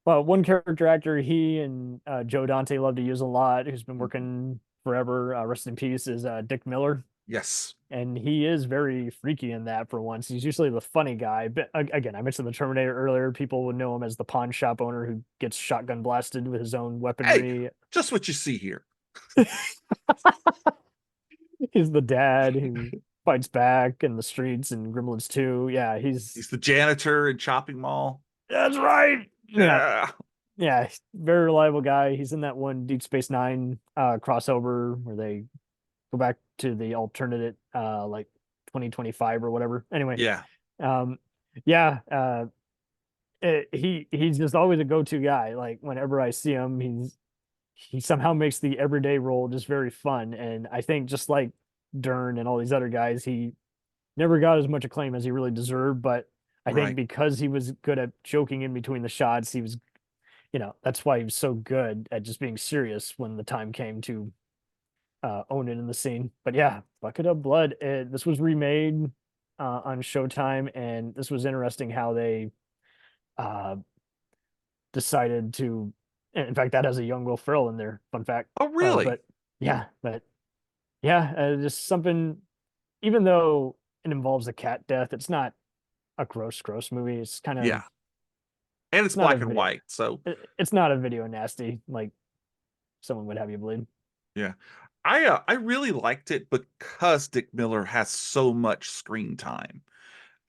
S3: one character actor he and Joe Dante love to use a lot, who's been
S2: Mhm.
S3: working forever, rest in peace, is Dick Miller,
S2: Yes.
S3: and he is very freaky in that for once. He's usually the funny guy, but again, I mentioned the Terminator earlier. People would know him as the pawn shop owner who gets shotgun blasted with his own
S2: Hey,
S3: weaponry.
S2: just what you see here.
S3: He's the dad who fights back in the streets and Gremlins 2. Yeah,
S2: He's the janitor in Chopping Mall.
S3: that's right. Yeah,
S2: Yeah.
S3: yeah, very reliable guy. He's in that one Deep Space Nine crossover where they go back to the alternate like 2025 or whatever. Anyway,
S2: Yeah.
S3: um yeah, he's just always a go-to guy. Like whenever I see him, he somehow makes the everyday role just very fun. And I think just like Dern and all these other guys, he never got as much acclaim as he really deserved, but I think
S2: Right.
S3: because he was good at joking in between the shots, he was that's why he was so good at just being serious when the time came to own it in the scene. But yeah, Bucket of Blood. This was remade. on Showtime, and this was interesting how they uh, decided to. In fact, that has a young Will Ferrell in there. Fun fact.
S2: Oh,
S3: But
S2: really?
S3: but yeah, just something. Even though it involves a cat death, it's not a gross movie. It's kind of
S2: Yeah. And it's
S3: it's not a
S2: black and
S3: video.
S2: white. So,
S3: It's not a video nasty like someone would have you believe.
S2: yeah. I really liked it because Dick Miller has so much screen time.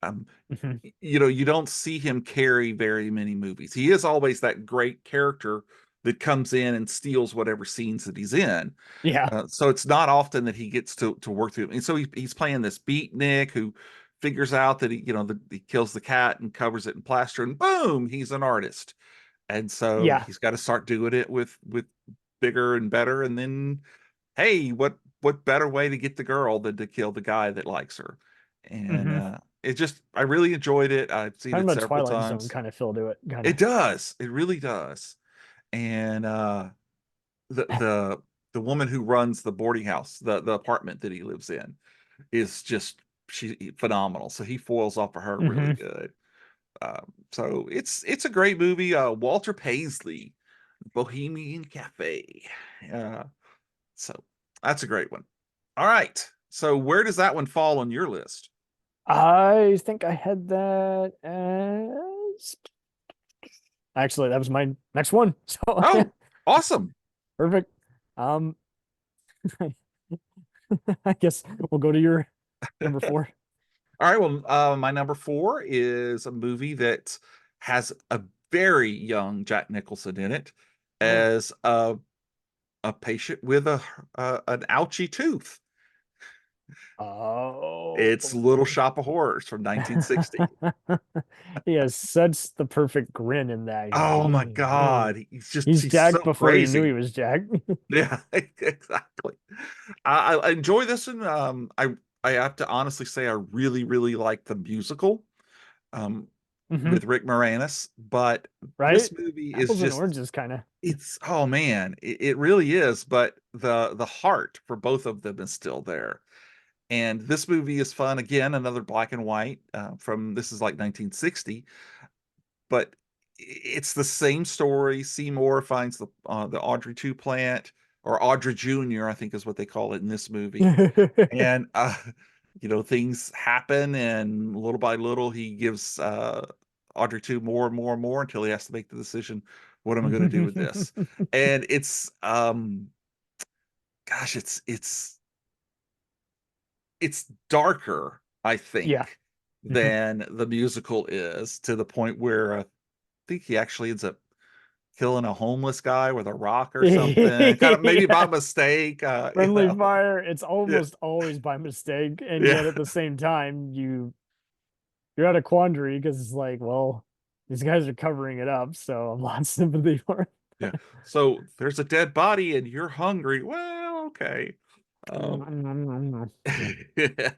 S2: Um,
S3: Mhm.
S2: you don't see him carry very many movies. He is always that great character that comes in and steals whatever scenes that he's in.
S3: Yeah,
S2: So it's not often that he gets to work through. And so he's playing this beatnik who figures out that he kills the cat and covers it in plaster, and boom, he's an artist. And so
S3: yeah.
S2: he's got to start doing it with bigger and better. And then, hey, what better way to get the girl than to kill the guy that likes her? And
S3: Hmm.
S2: I really enjoyed it. I've seen
S3: Kind
S2: it
S3: of a
S2: several
S3: Twilight Zone
S2: times.
S3: kind of feel to it, kind
S2: It does. It really does. And the
S3: of.
S2: the the woman who runs the boarding house, the apartment that he lives in, is just she phenomenal. So he foils off of her really
S3: Hmm.
S2: good. So it's a great movie. Walter Paisley, Bohemian Cafe. Uh, so that's a great one. All right. So where does that one fall on your list?
S3: I think I had that as actually that was my next one. So yeah,
S2: Oh, awesome.
S3: perfect. Um, I guess we'll go to your number four.
S2: All right. Well, my number four is a movie that has a very young Jack Nicholson in it
S3: Oh,
S2: as a patient with an ouchy tooth. It's
S3: oh.
S2: Little Shop of Horrors from 1960.
S3: He has such the perfect grin in that. He's like,
S2: Oh my
S3: "Mm."
S2: God.
S3: He's
S2: He's so
S3: jacked before you knew he
S2: crazy.
S3: was jacked.
S2: Yeah, exactly. I enjoy this one. I have to honestly say I really, really like the musical um
S3: Hmm.
S2: with Rick Moranis, but
S3: Right?
S2: this movie is
S3: Apples and
S2: just
S3: oranges, kind of.
S2: it's oh man, it really is, but the heart for both of them is still there. And this movie is fun. Again, another black and white from this is like 1960, but it's the same story. Seymour finds the Audrey 2 plant, or Audrey Jr., I think is what they call it in this movie. And things happen, and little by little he gives Audrey 2 more and more and more until he has to make the decision, what am I going to do with this? And it's gosh, it's darker, I
S3: Yeah.
S2: think,
S3: Mhm.
S2: than the musical is, to the point where I think he actually ends up killing a homeless guy with a rock or something, kind of maybe by
S3: Yeah.
S2: mistake.
S3: Friendly fire. It's
S2: Yeah,
S3: almost always by mistake, and
S2: yeah,
S3: yet at the same time, you're at a quandary because it's like, well, these guys are covering it up, so I'm lost sympathy for
S2: yeah. So there's a dead body and you're hungry. Well, okay. Um,
S3: it.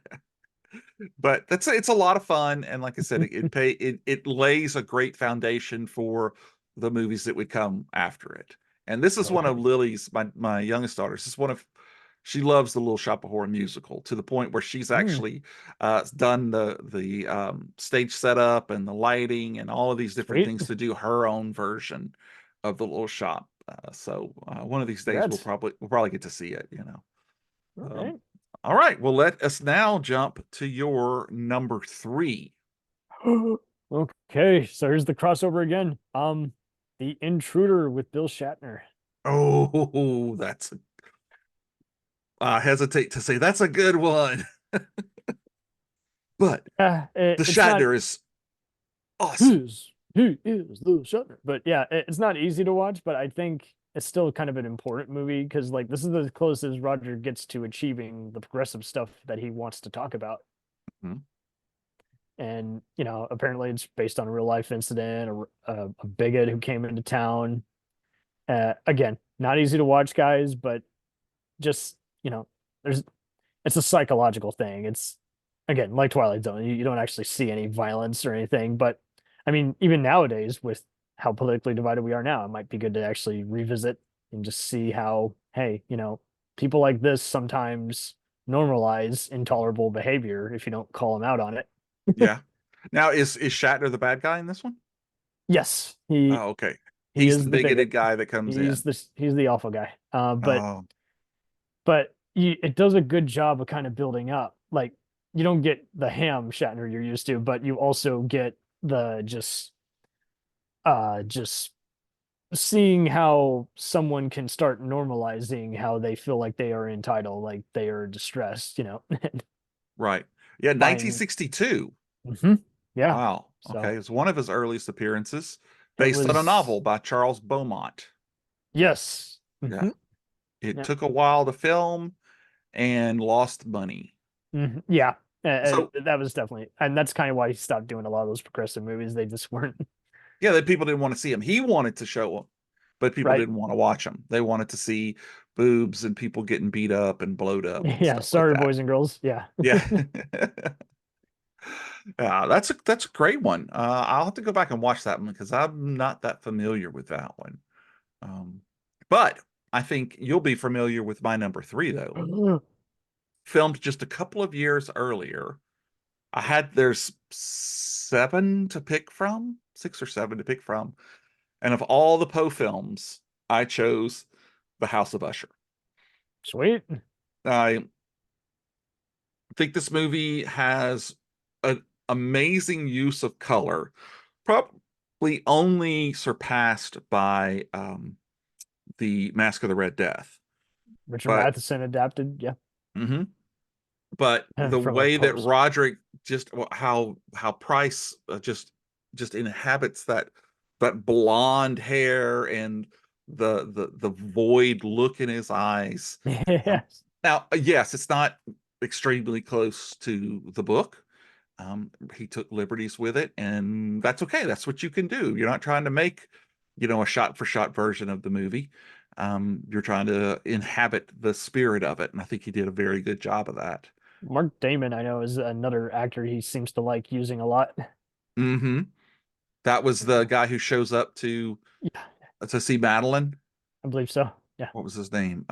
S2: but it's a lot of fun, and like I said, it lays a great foundation for the movies that would come after it. And this is one of
S3: Right.
S2: Lily's, my youngest daughter. This is one of she loves the Little Shop of Horror musical, to the point where she's
S3: Mm,
S2: actually done the stage setup and the lighting and all of these different
S3: sweet.
S2: things to do her own version of the Little Shop. So one of these days we'll
S3: Congrats.
S2: probably get to see it.
S3: All
S2: Um,
S3: right.
S2: all right. Well, let us now jump to your number three.
S3: Okay, so here's the crossover again. The Intruder with Bill Shatner.
S2: Oh, I hesitate to say that's a good one, but
S3: Yeah,
S2: the
S3: it's not
S2: Shatner is awesome.
S3: he is the Shatner. But yeah, it's not easy to watch, but I think it's still kind of an important movie because like this is the closest Roger gets to achieving the progressive stuff that he wants to talk about.
S2: Mhm.
S3: And apparently it's based on a real life incident, a bigot who came into town. Again, not easy to watch, guys, but just there's it's a psychological thing. It's again like Twilight Zone. You don't actually see any violence or anything, but I mean, even nowadays with how politically divided we are now, it might be good to actually revisit and just see how, hey, people like this sometimes normalize intolerable behavior if you don't call him out on it.
S2: Yeah. Now is Shatner the bad guy in this one?
S3: Yes,
S2: Oh, okay.
S3: he
S2: He's
S3: is
S2: the
S3: the bigot.
S2: bigoted guy that comes in.
S3: He's the awful guy.
S2: Oh,
S3: But it does a good job of kind of building up. Like you don't get the ham Shatner you're used to, but you also get the just seeing how someone can start normalizing how they feel like they are entitled, like they are distressed,
S2: right. Yeah,
S3: buying.
S2: 1962.
S3: Yeah.
S2: Wow.
S3: So
S2: Okay. It's one of his earliest appearances,
S3: it
S2: based on a
S3: was
S2: novel by Charles Beaumont.
S3: yes.
S2: Yeah. It
S3: Yeah.
S2: took a while to film and lost money.
S3: Yeah.
S2: So
S3: That was definitely, and that's kind of why he stopped doing a lot of those progressive movies. They just weren't
S2: yeah, that people didn't want to see him. He wanted to show them, but people
S3: right.
S2: didn't want to watch them. They wanted to see boobs and people getting beat up and blowed up and
S3: Yeah.
S2: stuff like
S3: Sorry,
S2: that.
S3: boys and girls. Yeah.
S2: Yeah. Yeah, that's a great one. I'll have to go back and watch that one because I'm not that familiar with that one. Um, but I think you'll be familiar with my number three, though. Filmed just a couple of years earlier. There's seven to pick from, six or seven to pick from. And of all the Poe films, I chose The House of Usher.
S3: Sweet.
S2: I think this movie has an amazing use of color, probably only surpassed by the Mask of the Red Death.
S3: Richard
S2: But
S3: Matheson adapted. Yeah.
S2: mhm. But the
S3: From a
S2: way that
S3: post.
S2: Roderick just how Price just inhabits that blonde hair and the void look in his eyes. Um,
S3: Yes.
S2: now, yes, it's not extremely close to the book. He took liberties with it, and that's okay. That's what you can do. You're not trying to make, a shot for shot version of the movie. You're trying to inhabit the spirit of it, and I think he did a very good job of that.
S3: Mark Damon, I know, is another actor he seems to like using a lot.
S2: Hmm. That was the guy who shows up
S3: Yeah,
S2: to see Madeline.
S3: I believe so. Yeah,
S2: What was his name?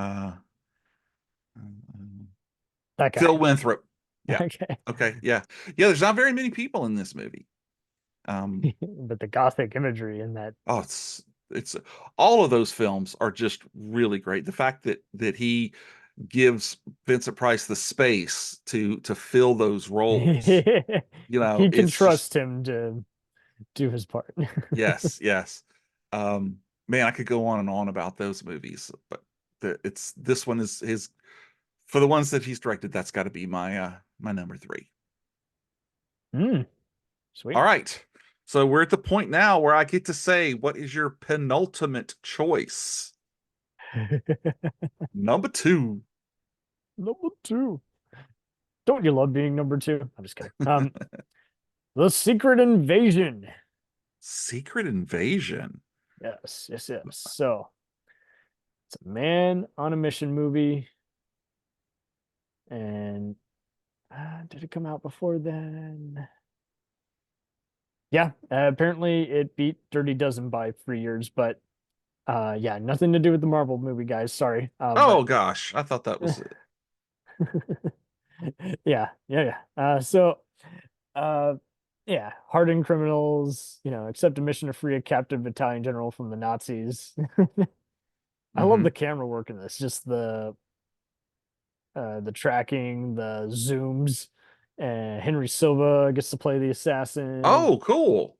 S3: that
S2: Phil
S3: guy.
S2: Winthrop. Yeah.
S3: Okay.
S2: Okay. Yeah. Yeah. There's not very many people in this movie. Um,
S3: But the gothic imagery in that.
S2: oh, it's all of those films are just really great. The fact that he gives Vincent Price the space to fill those roles,
S3: He can
S2: it's just
S3: trust him to do his part.
S2: yes, yes. Um, man, I could go on and on about those movies, but this one is his for the ones that he's directed. That's got to be my number three.
S3: Sweet.
S2: All right. So we're at the point now where I get to say, what is your penultimate choice? Number two.
S3: Number two. Don't you love being number two? I'm just kidding. The Secret Invasion.
S2: Secret Invasion.
S3: Yes, yes, yes. So it's a man on a mission movie. And did it come out before then? Yeah, apparently it beat Dirty Dozen by 3 years, but yeah, nothing to do with the Marvel movie, guys. Sorry.
S2: Oh gosh, I thought that
S3: But
S2: was it.
S3: yeah. Uh yeah, hardened criminals, accept a mission to free a captive Italian general from the Nazis. I love
S2: Hmm.
S3: the camera work in this, just the tracking, the zooms. Henry Silva gets to play the assassin.
S2: Oh, cool.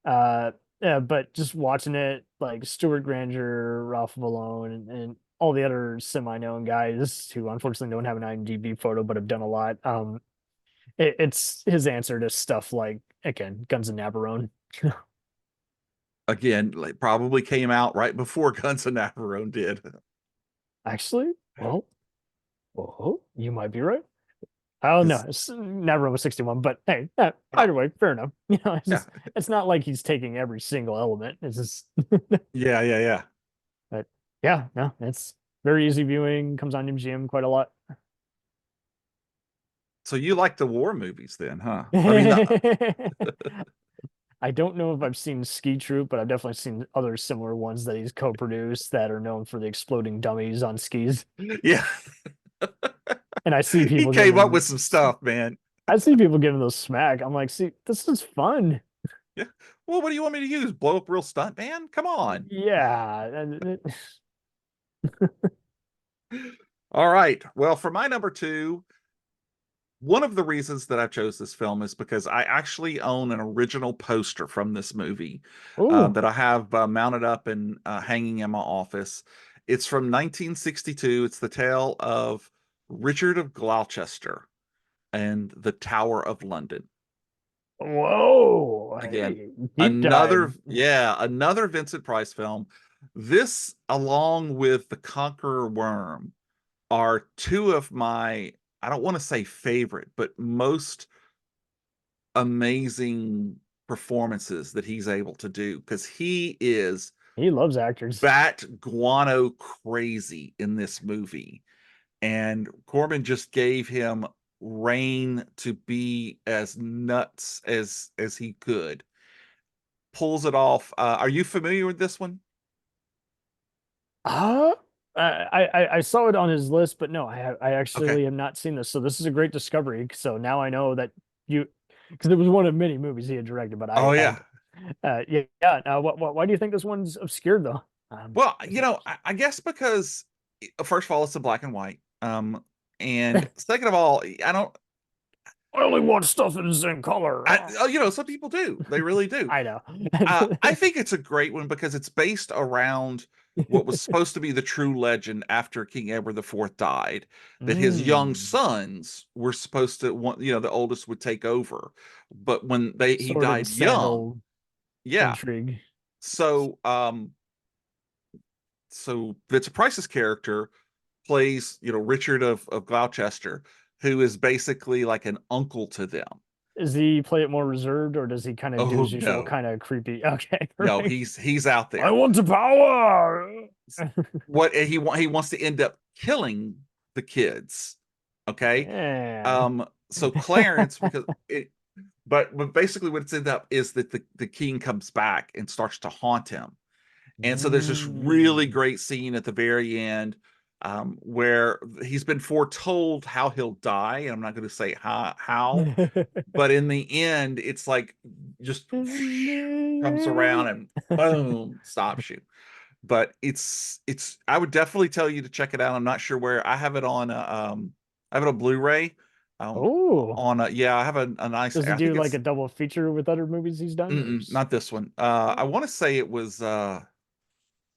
S3: Yeah. Yeah, but just watching it, like Stuart Granger, Ralph Malone, and all the other semi-known guys who unfortunately don't have an IMDb photo but have done a lot. It's his answer to stuff like again, Guns and Navarone.
S2: Again, like, probably came out right before Guns of Navarone did.
S3: Actually, well, oh, you might be right. Oh no,
S2: 'Cause-
S3: Navarone was 61, but hey,
S2: oh,
S3: either way, fair enough.
S2: yeah,
S3: It's not like he's taking every single element. It's just
S2: yeah.
S3: but yeah, no, it's very easy viewing, comes on MGM quite a lot.
S2: So you like the war movies then, huh? I mean,
S3: I don't know if I've seen Ski Troop, but I've definitely seen other similar ones that he's co-produced that are known for the exploding dummies on skis.
S2: yeah.
S3: And I see
S2: He
S3: people
S2: came up
S3: giving
S2: with some stuff, man.
S3: I see people giving those smack. I'm like, see, this is fun.
S2: Yeah. Well, what do you want me to use? Blow up real stunt, man? Come on.
S3: Yeah. And
S2: All right. Well, for my number two, one of the reasons that I chose this film is because I actually own an original poster from this movie
S3: oh,
S2: that I have mounted up and hanging in my office. It's from 1962. It's the tale of Richard of Gloucester and the Tower of London.
S3: whoa.
S2: Again,
S3: Hey, deep dive.
S2: another Vincent Price film. This, along with The Conqueror Worm, are two of my, I don't want to say favorite, but most amazing performances that he's able to do, because he is
S3: He loves actors.
S2: bat guano crazy in this movie. And Corman just gave him reign to be as nuts as he could. Pulls it off. Are you familiar with this one?
S3: Uh, I saw it on his list, but no, I
S2: Okay.
S3: actually have not seen this. So this is a great discovery. So now I know that you, because it was one of many movies he had directed, but
S2: Oh
S3: I
S2: yeah.
S3: had, yeah. Why do you think this one's obscured though?
S2: Well,
S3: Is it
S2: I guess because first of all, it's a black and white. And second of all, I don't.
S3: I only watch stuff that is in color.
S2: Some people do. They really do.
S3: I know.
S2: I think it's a great one because it's based around what was supposed to be the true legend after King Edward IV died, that his young
S3: Mm,
S2: sons were supposed to want, the oldest would take over. But when he
S3: sword and
S2: died young,
S3: sandal
S2: yeah.
S3: intrigue.
S2: So Vincent Price's character plays, Richard of Gloucester, who is basically like an uncle to them.
S3: Does he play it more reserved, or does he kind of do
S2: Oh
S3: his usual
S2: no.
S3: kind of creepy? Okay,
S2: No,
S3: perfect.
S2: he's out
S3: I
S2: there.
S3: want the power.
S2: What he wants to end up killing the kids. Okay.
S3: Yeah.
S2: So Clarence, because it but basically what it's ended up is that the king comes back and starts to haunt him. And so there's this really
S3: Mm.
S2: great scene at the very end, where he's been foretold how he'll die. And I'm not going to say how, but in the end, it's like just comes around and boom, stops you. But it's I would definitely tell you to check it out. I'm not sure where. I have it on I have it on Blu-ray.
S3: Oh,
S2: I have a nice,
S3: does he
S2: I think
S3: do like
S2: it's
S3: a double feature with other movies he's done, or
S2: not this one. I want to say it was I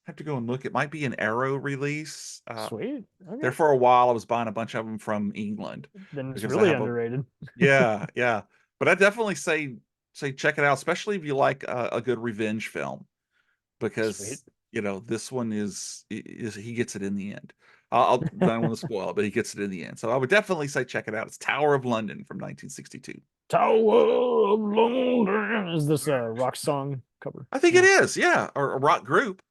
S2: have to go and look. It might be an Arrow release.
S3: sweet?
S2: There
S3: Okay,
S2: for a while I was buying a bunch of them from England
S3: then it's
S2: because I
S3: really
S2: have a
S3: underrated.
S2: yeah. But I definitely say check it out, especially if you like a good revenge film,
S3: Sweet.
S2: because this one is he gets it in the end. I don't want to spoil it, but he gets it in the end. So I would definitely say check it out. It's Tower of London from 1962.
S3: Tower of London. Is this a rock song cover?
S2: I think it
S3: No.
S2: is, yeah, or a rock group.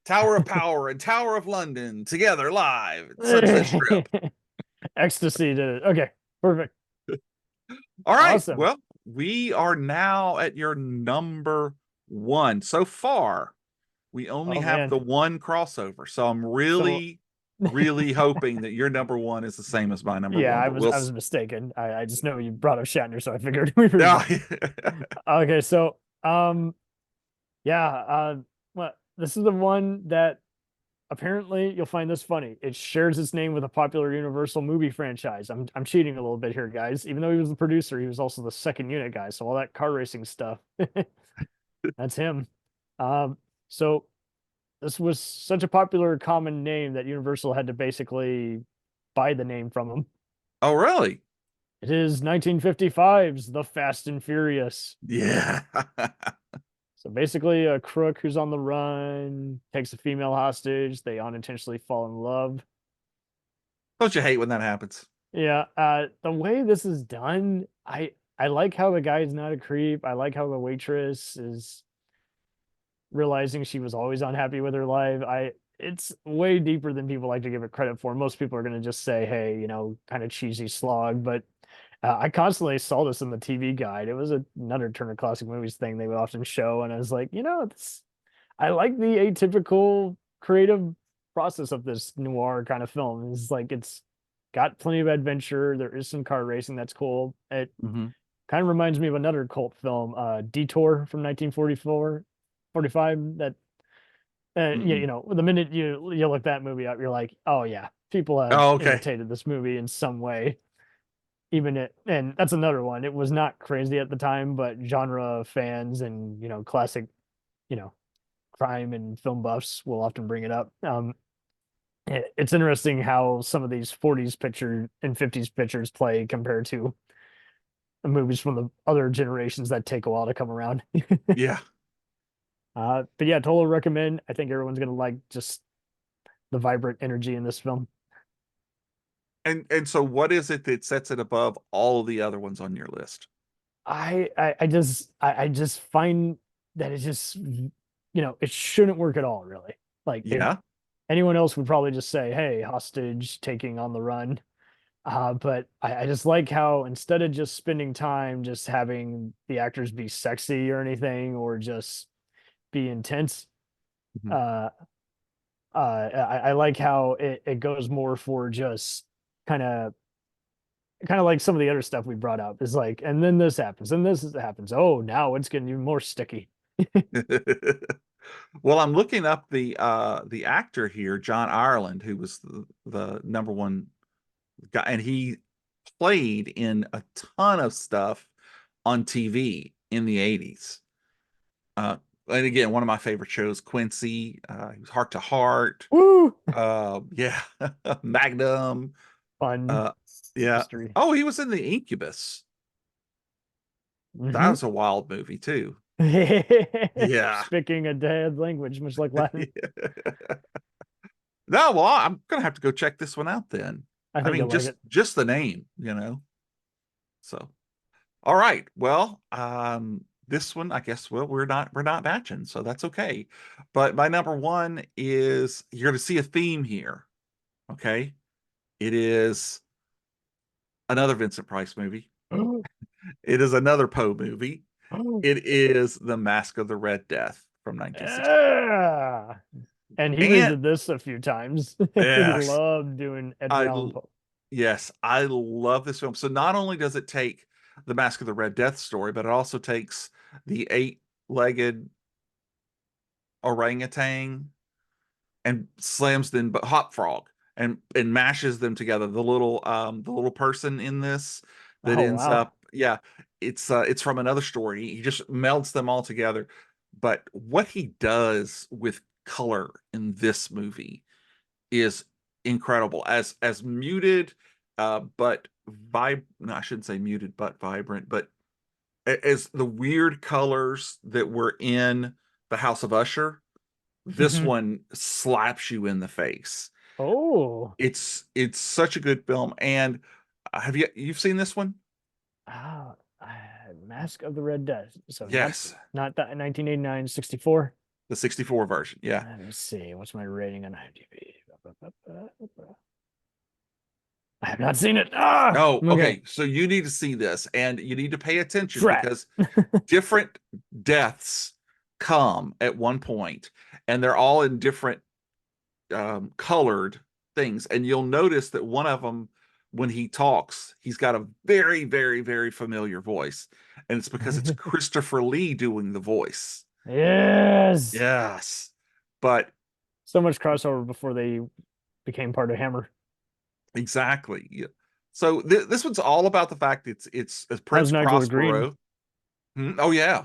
S2: Tower of Power and Tower of London together live at such such trip.
S3: Ecstasy did it. Okay, perfect.
S2: All right,
S3: Awesome.
S2: well, we are now at your number one. So far, we only
S3: Oh
S2: have
S3: man.
S2: the one crossover. So I'm
S3: So
S2: really hoping that your number one is the same as my number
S3: yeah,
S2: one. But we'll
S3: I was mistaken. I just know you brought up Shatner, so I figured we were
S2: yeah.
S3: okay. So yeah, well, this is the one that apparently you'll find this funny. It shares its name with a popular Universal movie franchise. I'm cheating a little bit here, guys. Even though he was the producer, he was also the second unit guy. So all that car racing stuff, that's him. So this was such a popular common name that Universal had to basically buy the name from him.
S2: Oh, really?
S3: It is 1955's The Fast and Furious.
S2: Yeah.
S3: So basically, a crook who's on the run takes a female hostage. They unintentionally fall in love.
S2: Don't you hate when that happens?
S3: Yeah, the way this is done, I like how the guy's not a creep. I like how the waitress is realizing she was always unhappy with her life. It's way deeper than people like to give it credit for. Most people are going to just say, hey, kind of cheesy slog, but I constantly saw this in the TV guide. It was another Turner Classic Movies thing they would often show, and I was like, I like the atypical creative process of this noir kind of film. It's like got plenty of adventure. There is some car racing that's cool. It
S2: Mm-hmm.
S3: kind of reminds me of another cult film, Detour from 1944, 45. That
S2: Mm-mm.
S3: you know, the minute you look that movie up, you're like, oh yeah, people have
S2: Oh, okay.
S3: imitated this movie in some way. Even it, and that's another one. It was not crazy at the time, but genre fans and classic, you know, crime and film buffs will often bring it up. It's interesting how some of these 40s picture and 50s pictures play compared to the movies from the other generations that take a while to come around.
S2: Yeah.
S3: But yeah, totally recommend. I think everyone's gonna like just the vibrant energy in this film.
S2: And so what is it that sets it above all the other ones on your list?
S3: I just find that it's just it shouldn't work at all, really. Like
S2: Yeah.
S3: anyone else would probably just say, hey, hostage taking on the run. But I just like how instead of just spending time just having the actors be sexy or anything or just be intense,
S2: Mhm.
S3: uh, I like how it goes more for just kind of like some of the other stuff we brought up is like, and then this happens, and this happens. Oh, now it's getting even more sticky.
S2: Well, I'm looking up the actor here, John Ireland, who was the number one guy, and he played in a ton of stuff on TV in the 80s. Uh, and again, one of my favorite shows, Quincy, he was Heart to Heart.
S3: Woo!
S2: Yeah, Magnum.
S3: Fun
S2: Uh, yeah.
S3: history.
S2: Oh, he was in the Incubus. That
S3: Hmm.
S2: was a wild movie too. Yeah.
S3: Speaking a dead language, much like Latin.
S2: No, well, I'm gonna have to go check this one out then.
S3: I
S2: I
S3: think
S2: mean,
S3: you'll like
S2: just
S3: it.
S2: just the name, So, all right. Well, this one, I guess, well, we're not matching, so that's okay. But my number one is you're gonna see a theme here. Okay. It is another Vincent Price movie. It is another Poe movie. It is The Mask of the Red Death from 1960.
S3: Yeah. And he
S2: And
S3: redid this a few times. He
S2: yes,
S3: loved doing Edgar
S2: I
S3: Allan
S2: l-
S3: Poe.
S2: yes, I love this film. So not only does it take the Mask of the Red Death story, but it also takes the eight-legged orangutan and slams them, but hop frog, and mashes them together. The little person in this that
S3: Oh
S2: ends
S3: wow.
S2: up, yeah, it's from another story. He just melds them all together. But what he does with color in this movie is incredible. As muted, but no, I shouldn't say muted but vibrant, but as the weird colors that were in the House of Usher, this
S3: Hmm.
S2: one slaps you in the face.
S3: Oh.
S2: It's such a good film. And you've seen this one?
S3: Ah, Mask of the Red Death. So
S2: Yes,
S3: not that 1989, 64.
S2: the 64 version. Yeah.
S3: Let me see. What's my rating on IMDb? I have not seen it. Ah,
S2: Oh,
S3: okay.
S2: okay. So you need to see this, and you need to pay attention
S3: Drat.
S2: because different deaths come at one point, and they're all in different colored things. And you'll notice that one of them, when he talks, he's got a very, very, very familiar voice, and it's because it's Christopher Lee doing the voice.
S3: Yes.
S2: Yes, but
S3: So much crossover before they became part of Hammer.
S2: exactly. Yeah. So this one's all about the fact it's
S3: How's
S2: Prince
S3: Nigel Green?
S2: Prospero. Oh yeah,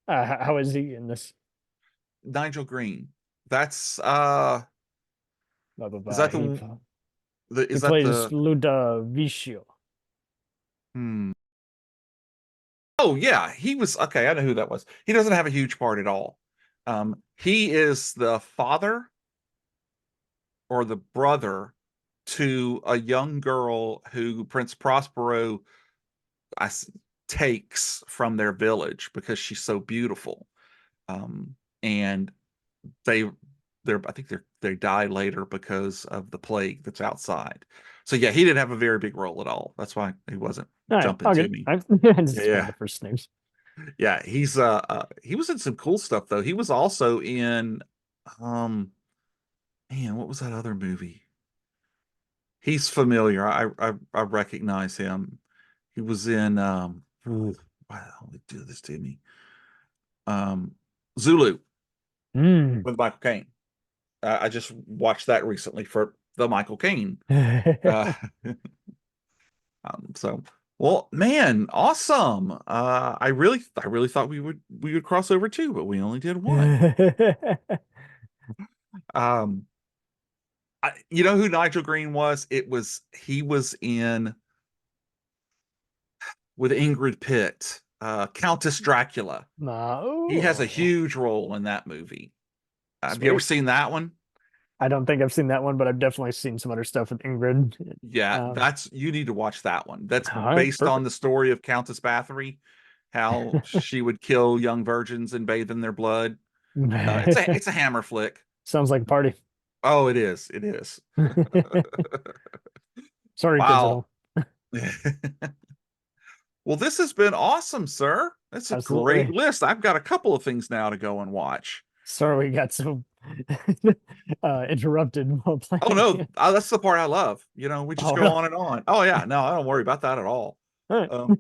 S3: How is he in this?
S2: Nigel Green. That's
S3: Blah, blah,
S2: is
S3: blah.
S2: that
S3: He
S2: the
S3: he
S2: is that
S3: plays
S2: the
S3: Ludovicio.
S2: hmm. Oh yeah, he was okay. I know who that was. He doesn't have a huge part at all. He is the father or the brother to a young girl who Prince Prospero I s- takes from their village because she's so beautiful. And they I think they die later because of the plague that's outside. So yeah, he didn't have a very big role at all. That's why he wasn't
S3: All right,
S2: jumping
S3: I'll
S2: to
S3: get
S2: me.
S3: it.
S2: Yeah,
S3: It's one of
S2: yeah.
S3: the first names.
S2: Yeah, he was in some cool stuff though. He was also in um man, what was that other movie? He's familiar. I recognize him. He was in ooh, why the hell did they do this to me? Um, Zulu
S3: Mm.
S2: with Michael Caine. I just watched that recently for the Michael Caine. Uh, so, well, man, awesome. I really thought we would cross over too, but we only did one. Um, you know who Nigel Green was? He was in with Ingrid Pitt, Countess Dracula. He has a
S3: Oh,
S2: huge role in that movie. Have you ever
S3: sweet.
S2: seen that one?
S3: I don't think I've seen that one, but I've definitely seen some other stuff with Ingrid.
S2: Yeah,
S3: Um,
S2: that's you need to watch that one. That's
S3: all right,
S2: based on
S3: perfect.
S2: the story of Countess Bathory, how she would kill young virgins and bathe in their blood. It's a hammer flick.
S3: Sounds like a party.
S2: Oh, it is. It is.
S3: Sorry, kids at
S2: Wow.
S3: home.
S2: Well, this has been awesome, sir. That's a great
S3: Absolutely.
S2: list. I've got a couple of things now to go and watch.
S3: Sorry we got so interrupted while
S2: Oh
S3: playing.
S2: no, that's the part I love. We just
S3: Oh,
S2: go
S3: really?
S2: on and on. Oh yeah, no, I don't worry about that at all.
S3: All right.
S2: Um,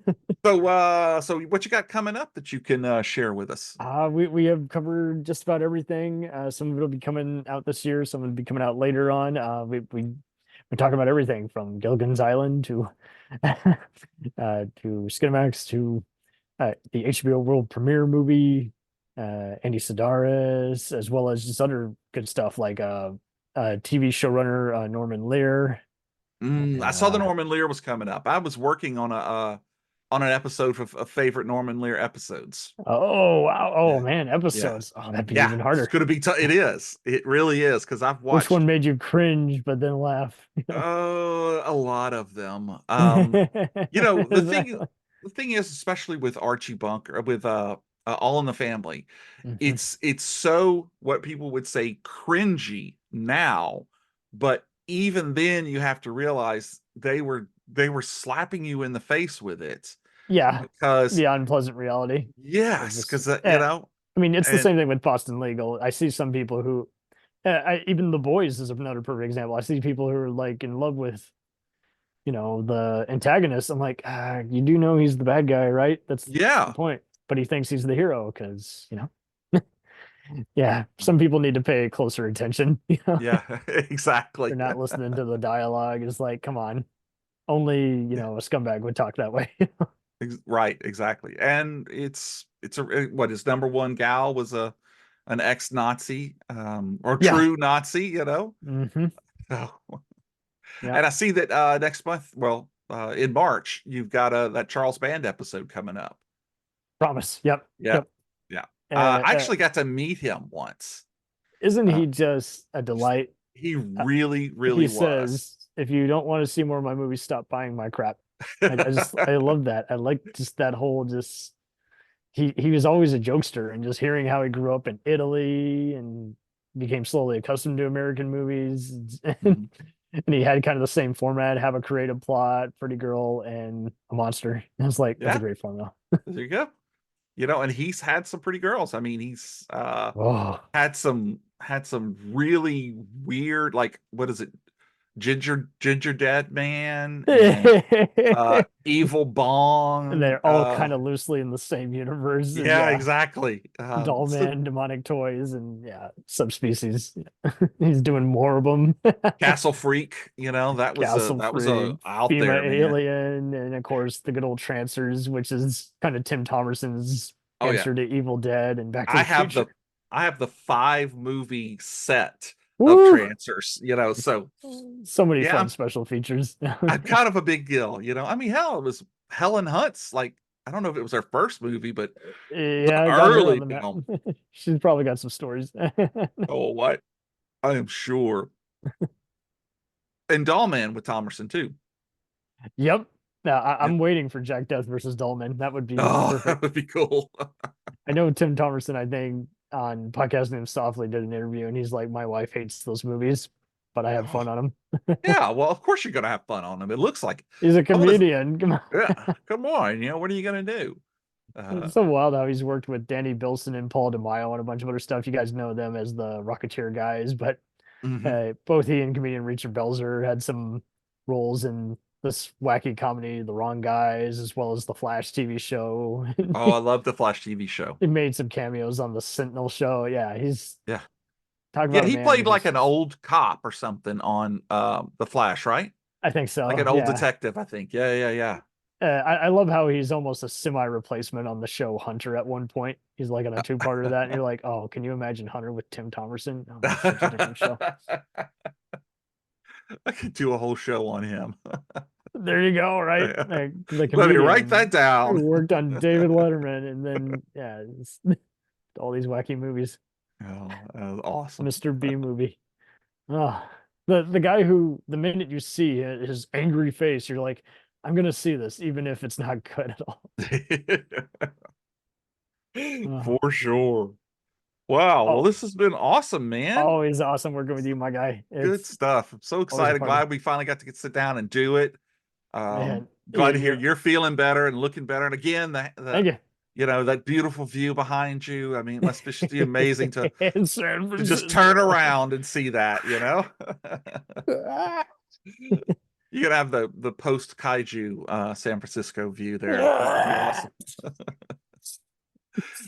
S2: so what you got coming up that you can share with us?
S3: We have covered just about everything. Some of it will be coming out this year, some will be coming out later on. We talk about everything from Gilligan's Island to Skinamax to the HBO world premiere movie, Andy Sidaris, as well as just other good stuff like TV showrunner Norman Lear.
S2: I saw the
S3: Uh,
S2: Norman Lear was coming up. I was working on an episode of favorite Norman Lear episodes.
S3: oh wow, oh
S2: Yeah,
S3: man,
S2: yeah,
S3: episodes. Oh, that'd be
S2: yeah.
S3: even
S2: It's
S3: harder.
S2: gonna be. It is. It really is because I've
S3: Which
S2: watched
S3: one made you cringe but then laugh?
S2: a lot of them. The thing
S3: Exactly.
S2: the thing is, especially with Archie Bunker, with All in the Family,
S3: Mhm.
S2: it's so what people would say cringy now, but even then you have to realize they were slapping you in the face with it
S3: Yeah,
S2: because
S3: the unpleasant reality of
S2: yes,
S3: just.
S2: because
S3: I mean, it's the
S2: and
S3: same thing with Boston Legal. I see some people who, even The Boys is another perfect example. I see people who are like in love with, the antagonist. I'm like, you do know he's the bad guy, right? That's the
S2: yeah,
S3: point. But he thinks he's the hero because, yeah, some people need to pay closer attention.
S2: yeah, exactly.
S3: They're not listening to the dialogue. It's like, come on, only,
S2: Yeah,
S3: a scumbag would talk that way.
S2: right, exactly. And what his number one gal was an ex-Nazi, or
S3: Yeah.
S2: true Nazi.
S3: Hmm.
S2: So,
S3: Yeah.
S2: and I see that next month, well, in March, you've got that Charles Band episode coming up.
S3: Promise. Yep.
S2: Yeah,
S3: Yep.
S2: yeah.
S3: Uh,
S2: I
S3: uh,
S2: actually got to meet him once.
S3: isn't
S2: Uh,
S3: he just a delight?
S2: he
S3: Uh,
S2: really, really
S3: he
S2: was.
S3: says, if you don't want to see more of my movies, stop buying my crap. I love that. I like just that whole just he was always a jokester, and just hearing how he grew up in Italy and became slowly accustomed to American movies.
S2: Mhm.
S3: And he had kind of the same format, have a creative plot, pretty girl, and a monster. And it's like, that's a
S2: Yeah,
S3: great formula.
S2: there you go. And he's had some pretty girls. I mean, he's
S3: Oh.
S2: had some really weird, like, what is it, Ginger Dead Man and Evil
S3: And
S2: Bong.
S3: they're all kind of loosely in the same universe. And
S2: Yeah,
S3: yeah,
S2: exactly.
S3: Doll Man, demonic toys, and yeah, subspecies. He's doing more of them.
S2: Castle Freak,
S3: Castle
S2: that was a
S3: Freak,
S2: out
S3: FEMA
S2: there, man.
S3: Alien, and of course the good old Trancers, which is kind of Tim Thomerson's
S2: Oh yeah.
S3: answer to Evil Dead and Back to
S2: I
S3: the
S2: have the
S3: Future.
S2: I have the 5 movie set of
S3: Woo!
S2: Trancers, so
S3: So many
S2: yeah,
S3: fun special features.
S2: I'm kind of a big deal. I mean, hell, it was Helen Hunt's, like, I don't know if it was her first movie, but the
S3: Yeah, I got her on
S2: early
S3: the map.
S2: film.
S3: She's probably got some stories.
S2: Oh, what? I am sure. And Dollman with Thomerson too.
S3: Yep. Now
S2: Yeah.
S3: I'm waiting for Jack Death versus Dullman. That would be
S2: Oh, that
S3: perfect.
S2: would be cool.
S3: I know Tim Thomerson, I think, on podcast name Softly did an interview, and he's like, my wife hates those movies, but I have
S2: Oh,
S3: fun on them.
S2: yeah, well, of course you're gonna have fun on them. It looks like
S3: He's a
S2: some of this.
S3: comedian. Come on.
S2: Yeah, come on. What are you gonna do?
S3: It's so wild how he's worked with Danny Bilson and Paul DeMaio on a bunch of other stuff. You guys know them as the Rocketeer guys, but
S2: mhm.
S3: both he and comedian Richard Belzer had some roles in this wacky comedy, The Wrong Guys, as well as the Flash TV show.
S2: Oh, I love the Flash TV show.
S3: He made some cameos on the Sentinel show. Yeah, he's
S2: Yeah.
S3: talk
S2: Yeah,
S3: about a
S2: he
S3: man
S2: played
S3: who
S2: like
S3: just,
S2: an old cop or something on the Flash, right?
S3: I think
S2: Like
S3: so.
S2: an old
S3: Yeah.
S2: detective, I think. Yeah.
S3: I love how he's almost a semi replacement on the show Hunter at one point. He's like on a two-parter of that, and you're like, oh, can you imagine Hunter with Tim Thomerson? Oh, it's such a different show.
S2: I could do a whole show on him.
S3: There you go, right? The
S2: Let me
S3: comedian
S2: write that
S3: who
S2: down.
S3: worked on David Letterman, and then yeah, all these wacky movies.
S2: Oh, that was awesome.
S3: Mr. B movie. Oh, the guy who the minute you see his angry face, you're like, I'm gonna see this, even if it's not good at all. Oh,
S2: For sure. Wow. Well,
S3: oh,
S2: this has been awesome, man.
S3: always awesome working with you, my guy.
S2: Good
S3: It's
S2: stuff. I'm so
S3: always a
S2: excited.
S3: party.
S2: Glad we finally got to sit down and do it.
S3: Man,
S2: Glad to hear
S3: you're
S2: you're feeling better and looking better. And again,
S3: thank you.
S2: that beautiful view behind you. I mean, it must just be amazing to
S3: In San
S2: just turn
S3: Francisco.
S2: around and see that, You could have the post kaiju San Francisco view there. That'd be awesome.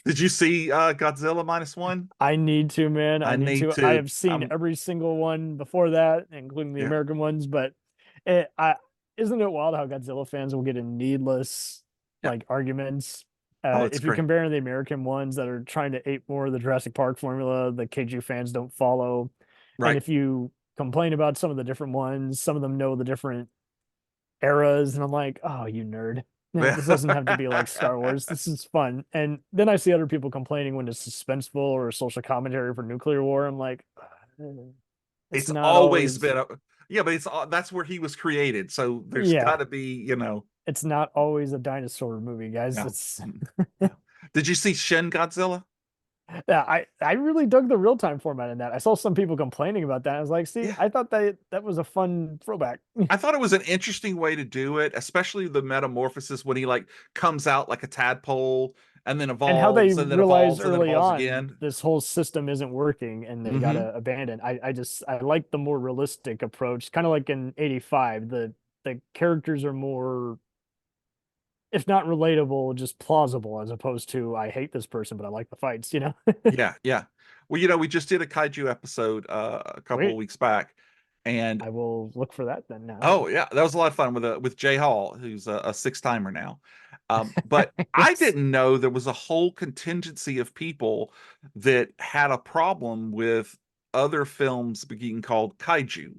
S2: Did you see Godzilla -1?
S3: I need to, man. I
S2: I
S3: need
S2: need
S3: to. I
S2: to.
S3: have seen every single one before that, including the
S2: Yeah.
S3: American ones. But isn't it wild how Godzilla fans will get in needless
S2: Yeah.
S3: like arguments?
S2: Oh, it's
S3: If you
S2: great.
S3: compare the American ones that are trying to ape more of the Jurassic Park formula, the Kaiju fans don't follow. And
S2: Right.
S3: if you complain about some of the different ones, some of them know the different eras, and I'm like, oh, you nerd. This doesn't have to be like Star Wars. This is fun. And then I see other people complaining when it's suspenseful or a social commentary for nuclear war. I'm like, it's not
S2: always
S3: always,
S2: been yeah, but that's where he was created. So there's
S3: yeah,
S2: got to be,
S3: it's not always a dinosaur movie, guys.
S2: no.
S3: It's
S2: No. Did you see Shin Godzilla?
S3: yeah, I really dug the real time format in that. I saw some people complaining about that. I was like, see,
S2: Yeah.
S3: I thought that was a fun throwback.
S2: I thought it was an interesting way to do it, especially the metamorphosis when he like comes out like a tadpole and then
S3: And how they
S2: evolves and then
S3: realize
S2: evolves and then
S3: early
S2: evolves
S3: on
S2: again.
S3: this whole system isn't working and they
S2: Hmm.
S3: gotta abandon. I like the more realistic approach, kind of like in 85. The characters are more, if not relatable, just plausible, as opposed to I hate this person, but I like the fights,
S2: Yeah. Well, we just did a kaiju episode a couple of
S3: Sweet.
S2: weeks back, and
S3: I will look for that then now.
S2: oh yeah, that was a lot of fun with Jay Hall, who's a six-timer now. But I didn't know there was a whole contingency of people that had a problem with other films being called kaiju,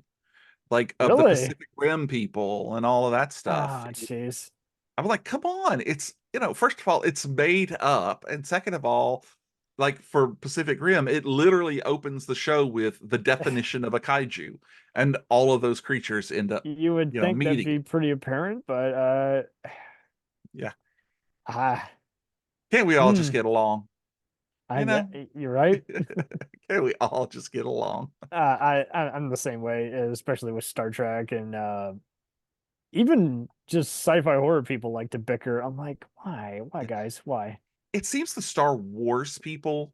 S2: like of the
S3: Really?
S2: Pacific Rim people and all of that stuff.
S3: Ah, jeez.
S2: I'm like, come on, it's first of all, it's made up, and second of all, like for Pacific Rim, it literally opens the show with the definition of a kaiju, and all of those creatures end up,
S3: You would think that'd
S2: meeting.
S3: be pretty apparent, but
S2: Yeah.
S3: ah,
S2: Can't we all just get along?
S3: you're right.
S2: Can't we all just get along?
S3: I'm the same way, especially with Star Trek and even just sci-fi horror people like to bicker. I'm like, why, guys, why?
S2: It seems the Star Wars people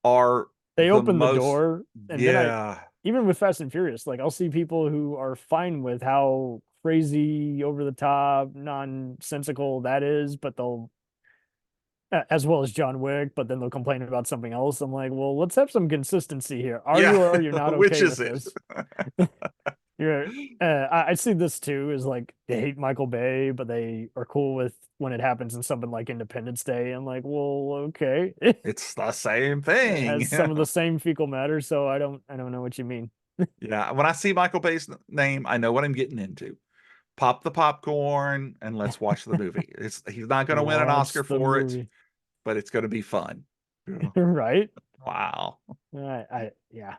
S2: are
S3: They
S2: the
S3: open the
S2: most,
S3: door, and then
S2: yeah,
S3: even with Fast and Furious, like I'll see people who are fine with how crazy, over the top, nonsensical that is, but they'll as well as John Wick, but then they'll complain about something else. I'm like, well, let's have some consistency here. Are you
S2: yeah.
S3: or are you not
S2: Which
S3: okay with
S2: is it?
S3: this? You're, I see this too, is like they hate Michael Bay, but they are cool with when it happens in something like Independence Day. I'm like, well, okay.
S2: It's the same
S3: It
S2: thing.
S3: has some of the same fecal matter, so I don't know what you mean.
S2: Yeah, when I see Michael Bay's name, I know what I'm getting into. Pop the popcorn and let's watch the movie. He's not going to win an
S3: Watch
S2: Oscar
S3: the
S2: for it,
S3: movie.
S2: but it's going to be fun. Yeah.
S3: Right?
S2: Wow.
S3: Yeah.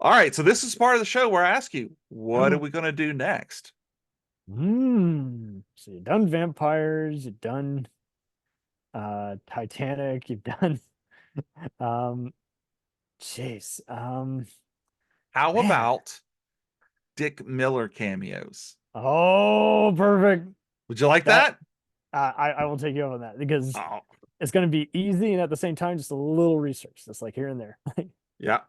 S2: All right, so this is part of the show where I ask you, what are we going to do next?
S3: So you've done vampires, you've done Titanic, you've done um jeez.
S2: How
S3: Man.
S2: about Dick Miller cameos?
S3: Oh, perfect.
S2: Would you like that?
S3: I will take you up on that because
S2: Oh,
S3: it's going to be easy and at the same time just a little research, just like here and there.
S2: yeah.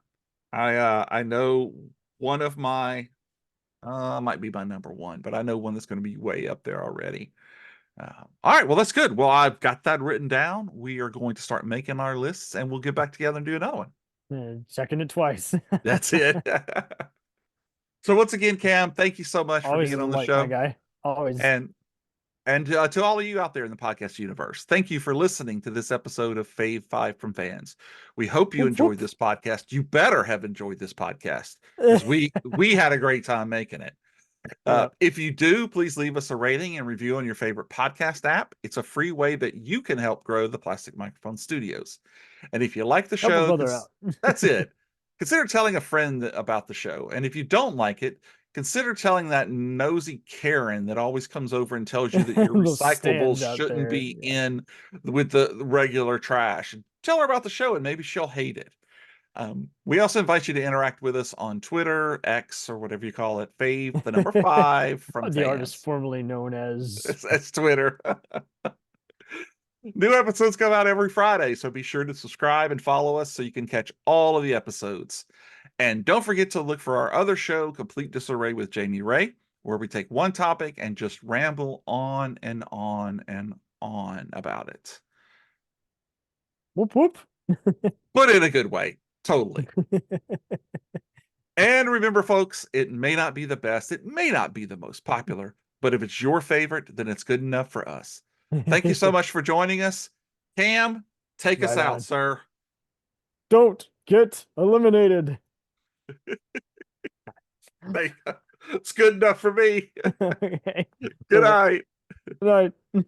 S2: I know one of my Might be my number one, but I know one that's going to be way up there already. All right, well, that's good. Well, I've got that written down. We are going to start making our lists, and we'll get back together and do another one.
S3: Checking it twice.
S2: That's it. So once again, Cam, thank you so much for
S3: Always
S2: being
S3: a
S2: on the
S3: light, my
S2: show.
S3: guy. Always.
S2: And to all of you out there in the podcast universe, thank you for listening to this episode of Fave 5 from Fans. We hope you enjoyed this podcast. You better have enjoyed this podcast because we had a great time making it. If you do, please leave us a rating and review on your favorite podcast app. It's a free way that you can help grow the Plastic Microphone Studios. And if you like the
S3: Help a
S2: show,
S3: brother out.
S2: that's it. Consider telling a friend about the show. And if you don't like it, consider telling that nosy Karen that always comes over and tells you that your
S3: Those stands
S2: recyclables
S3: out
S2: shouldn't
S3: there,
S2: be
S3: yeah.
S2: in with the regular trash. Tell her about the show and maybe she'll hate it. We also invite you to interact with us on Twitter, X, or whatever you call it. Fave, the number 5 from
S3: The
S2: Fans.
S3: artist formerly known as
S2: That's Twitter. New episodes come out every Friday, so be sure to subscribe and follow us so you can catch all of the episodes. And don't forget to look for our other show, Complete Disarray with Jamie Ray, where we take one topic and just ramble on and on and on about it.
S3: whoop whoop.
S2: But in a good way. Totally. And remember, folks, it may not be the best, it may not be the most popular, but if it's your favorite, then it's good enough for us. Thank you so much for joining us. Cam, take us out, sir.
S3: Don't get eliminated.
S2: It's good enough for me.
S3: Okay.
S2: Good night.
S3: Good night.